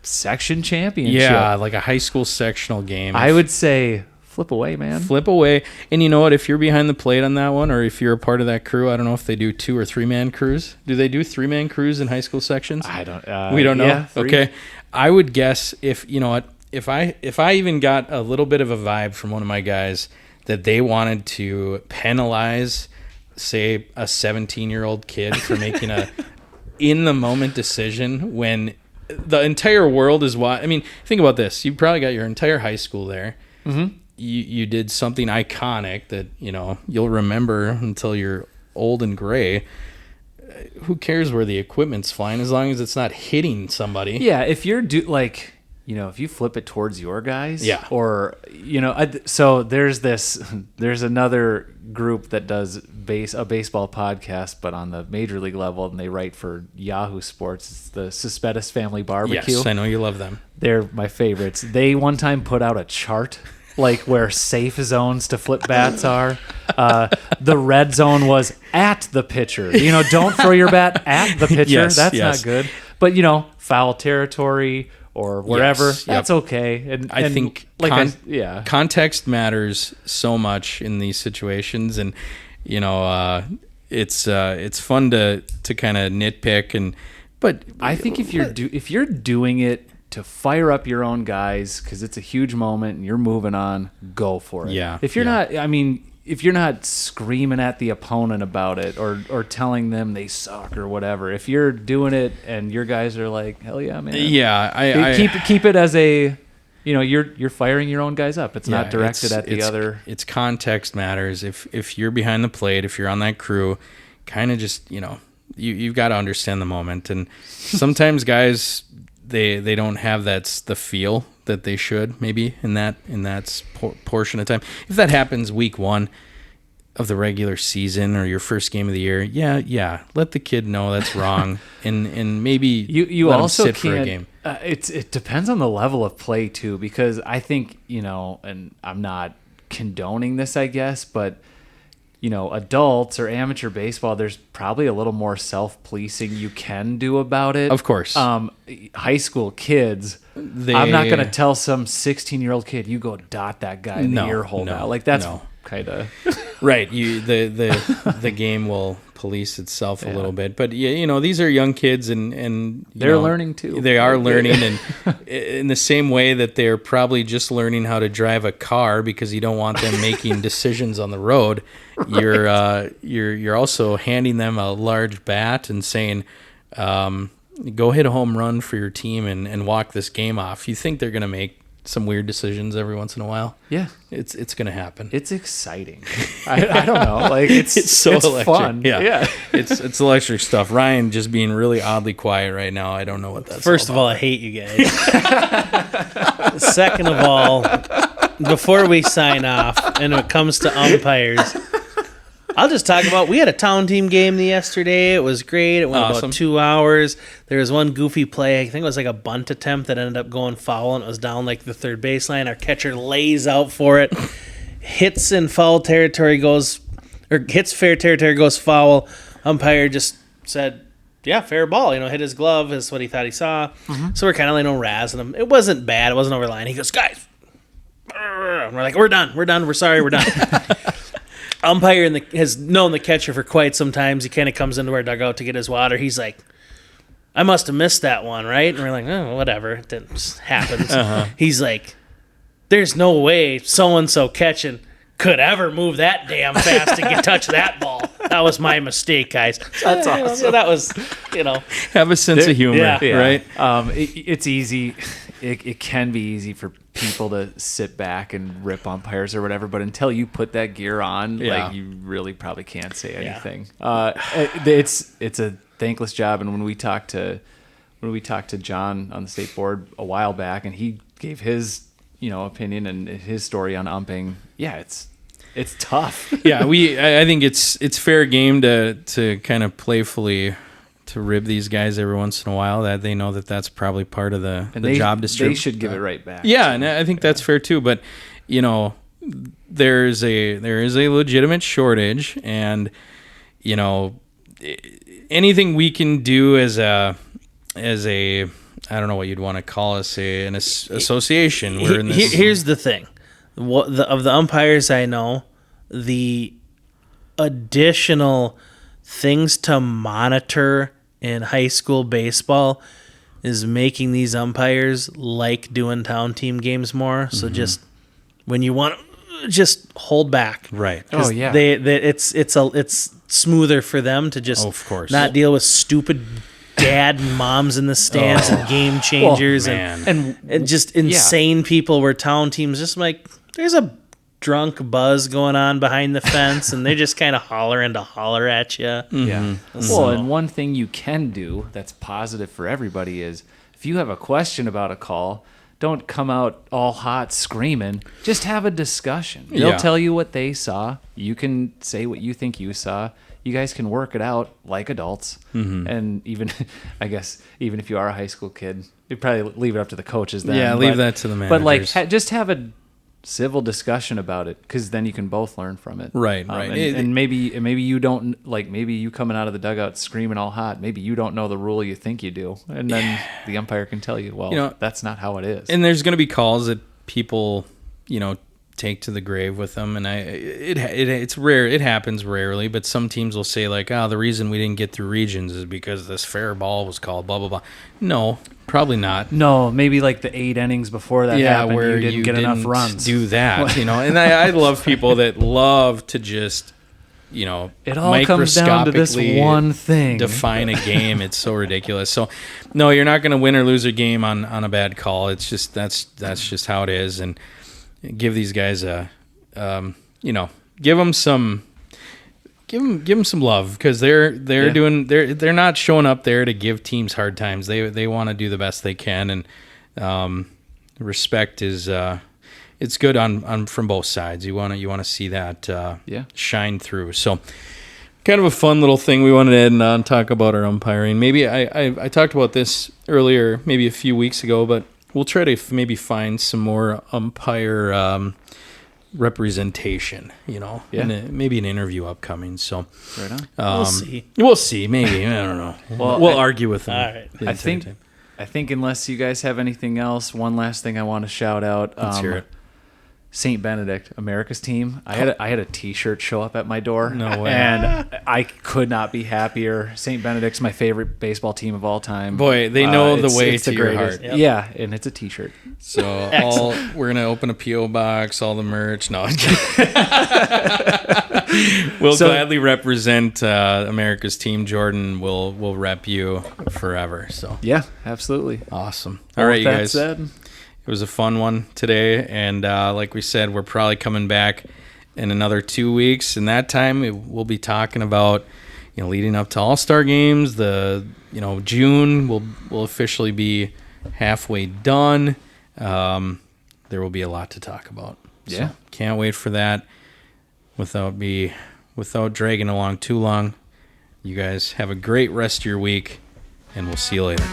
section championship. Yeah, like a high school sectional game. I would say flip away, man. Flip away. And you know what? If you're behind the plate on that one, or if you're a part of that crew, I don't know if they do 2- or 3-man crews. Do they do 3-man crews in high school sections? I don't. We don't know. Yeah, okay. I would guess if I even got a little bit of a vibe from one of my guys that they wanted to penalize, say, a 17-year-old kid for making a in the moment decision when the entire world is watching. I mean, think about this. You probably got your entire high school there. Mm-hmm. You did something iconic that, you'll remember until you're old and gray. Who cares where the equipment's flying as long as it's not hitting somebody? Yeah, if you're if you flip it towards your guys, yeah, or so there's another group that does a baseball podcast, but on the major league level, and they write for Yahoo Sports. It's the Suspettus Family Barbecue. Yes, I know you love them. They're my favorites. They one time put out a chart like where safe zones to flip bats are. The red zone was at the pitcher. Don't throw your bat at the pitcher. Yes, That's not good. But foul territory or wherever, that's okay. And I think context matters so much in these situations, and it's fun to kind of nitpick, but I think if you're doing it to fire up your own guys because it's a huge moment and you're moving on, go for it. Yeah. If you're not, if you're not screaming at the opponent about it or telling them they suck or whatever, if you're doing it and your guys are like, hell yeah, man. Yeah, I keep it as a, you're firing your own guys up. It's not directed at the other. It's context matters. If you're behind the plate, if you're on that crew, kind of just you've got to understand the moment. And sometimes guys they don't have the feel that they should maybe in that portion of time. If that happens week 1 of the regular season or your first game of the year, yeah, let the kid know that's wrong, and maybe you let also him sit can't, for a game. It depends on the level of play too, because I think and I'm not condoning this, I guess, but adults or amateur baseball, there's probably a little more self-policing you can do about it. Of course. High school kids, I'm not going to tell some 16-year-old kid, you go dot that guy in the ear hole now. Like, that's kind of. Right. The game will police itself a little bit. But yeah, these are young kids and they're learning too. They are learning, and in the same way that they're probably just learning how to drive a car because you don't want them making decisions on the road. Right. You're also handing them a large bat and saying, go hit a home run for your team and walk this game off. You think they're going to make some weird decisions every once in a while? Yeah, it's going to happen. It's exciting. I don't know, like it's so electric. Fun. Yeah. it's electric stuff. Ryan just being really oddly quiet right now. I don't know what that's. First of all, I hate you guys. Second of all, before we sign off, and when it comes to umpires, I'll just talk about, we had a town team game yesterday. It was great. It went about 2 hours. There was one goofy play. I think it was like a bunt attempt that ended up going foul, and it was down like the third baseline. Our catcher lays out for it, hits in foul territory, hits fair territory, goes foul. Umpire just said, yeah, fair ball. Hit his glove is what he thought he saw. Mm-hmm. So we're kind of like razzing him. It wasn't bad. It wasn't over the line. He goes, guys. And we're like, we're done. We're sorry. We're done. Umpire has known the catcher for quite some time. He kind of comes into our dugout to get his water. He's like, I must have missed that one, right? And we're like, oh, whatever. It just happens. He's like, there's no way so-and-so catching could ever move that damn fast to touch that ball. That was my mistake, guys. That's awesome. So that was, Have a sense of humor, right? It's easy. It can be easy for people to sit back and rip umpires or whatever, but until you put that gear on, like you really probably can't say anything. It's a thankless job. And when we talked to John on the state board a while back, and he gave his opinion and his story on umping, it's tough. I think it's fair game to kind of playfully to rib these guys every once in a while, that they know that that's probably part of the job description. They should give it right back. Yeah, and I think that's fair too. But there is a legitimate shortage, and anything we can do as a I don't know what you'd want to call us, an association. We're in this. Here's the thing, of the umpires I know, the additional things to monitor in high school baseball is making these umpires like doing town team games more. So just when you want to just hold back, right? Oh yeah, it's smoother for them to just of course not deal with stupid dad and moms in the stands and game changers and just insane people where town teams just like, there's a drunk buzz going on behind the fence and they just kind of holler at you. Yeah. Well, and one thing you can do that's positive for everybody is if you have a question about a call, don't come out all hot screaming. Just have a discussion. They'll tell you what they saw. You can say what you think you saw. You guys can work it out like adults. Mm-hmm. And even, I guess, even if you are a high school kid, you'd probably leave it up to the coaches then. Yeah, leave that to the managers. But like, just have a civil discussion about it, because then you can both learn from it. Right. And maybe you don't, like, maybe you coming out of the dugout screaming all hot, maybe you don't know the rule you think you do, and then the umpire can tell you, well, that's not how it is. And there's going to be calls that people take to the grave with them, and it's rare. It happens rarely, but some teams will say like, the reason we didn't get through regions is because this fair ball was called blah blah blah. No, probably not. No, maybe like the 8 innings before that happened, where you didn't get enough runs. Do that, And I love people that love to just it all comes down to this one thing. Define a game. It's so ridiculous. So no, you're not going to win or lose a game on a bad call. It's just that's just how it is. And give these guys give them some love, because they're not showing up there to give teams hard times. They want to do the best they can, and respect is it's good on from both sides. You want to see that shine through. So kind of a fun little thing we wanted to end on, talk about our umpiring. Maybe I talked about this earlier, maybe a few weeks ago, but we'll try to maybe find some more umpire representation, maybe an interview upcoming. So right on. We'll see. Maybe, I don't know. We'll argue with them. All right. I think unless you guys have anything else, one last thing I want to shout out. Let's hear it. St. Benedict, America's team. I had a T-shirt show up at my door. No way. And I could not be happier. St. Benedict's my favorite baseball team of all time. Boy, they know the It's- way it's to the your greatest. heart. Yeah, and it's a T-shirt. So we're gonna open a PO box, all the merch. No, we'll gladly represent America's team. Jordan will rep you forever. So Yeah, absolutely. awesome. Well, All right, with you that guys. said, It was a fun one today, and like we said, we're probably coming back in another 2 weeks. And that time, we'll be talking about, leading up to All-Star games. June will officially be halfway done. There will be a lot to talk about. Yeah. So can't wait for that. Without dragging along too long, you guys have a great rest of your week, and we'll see you later.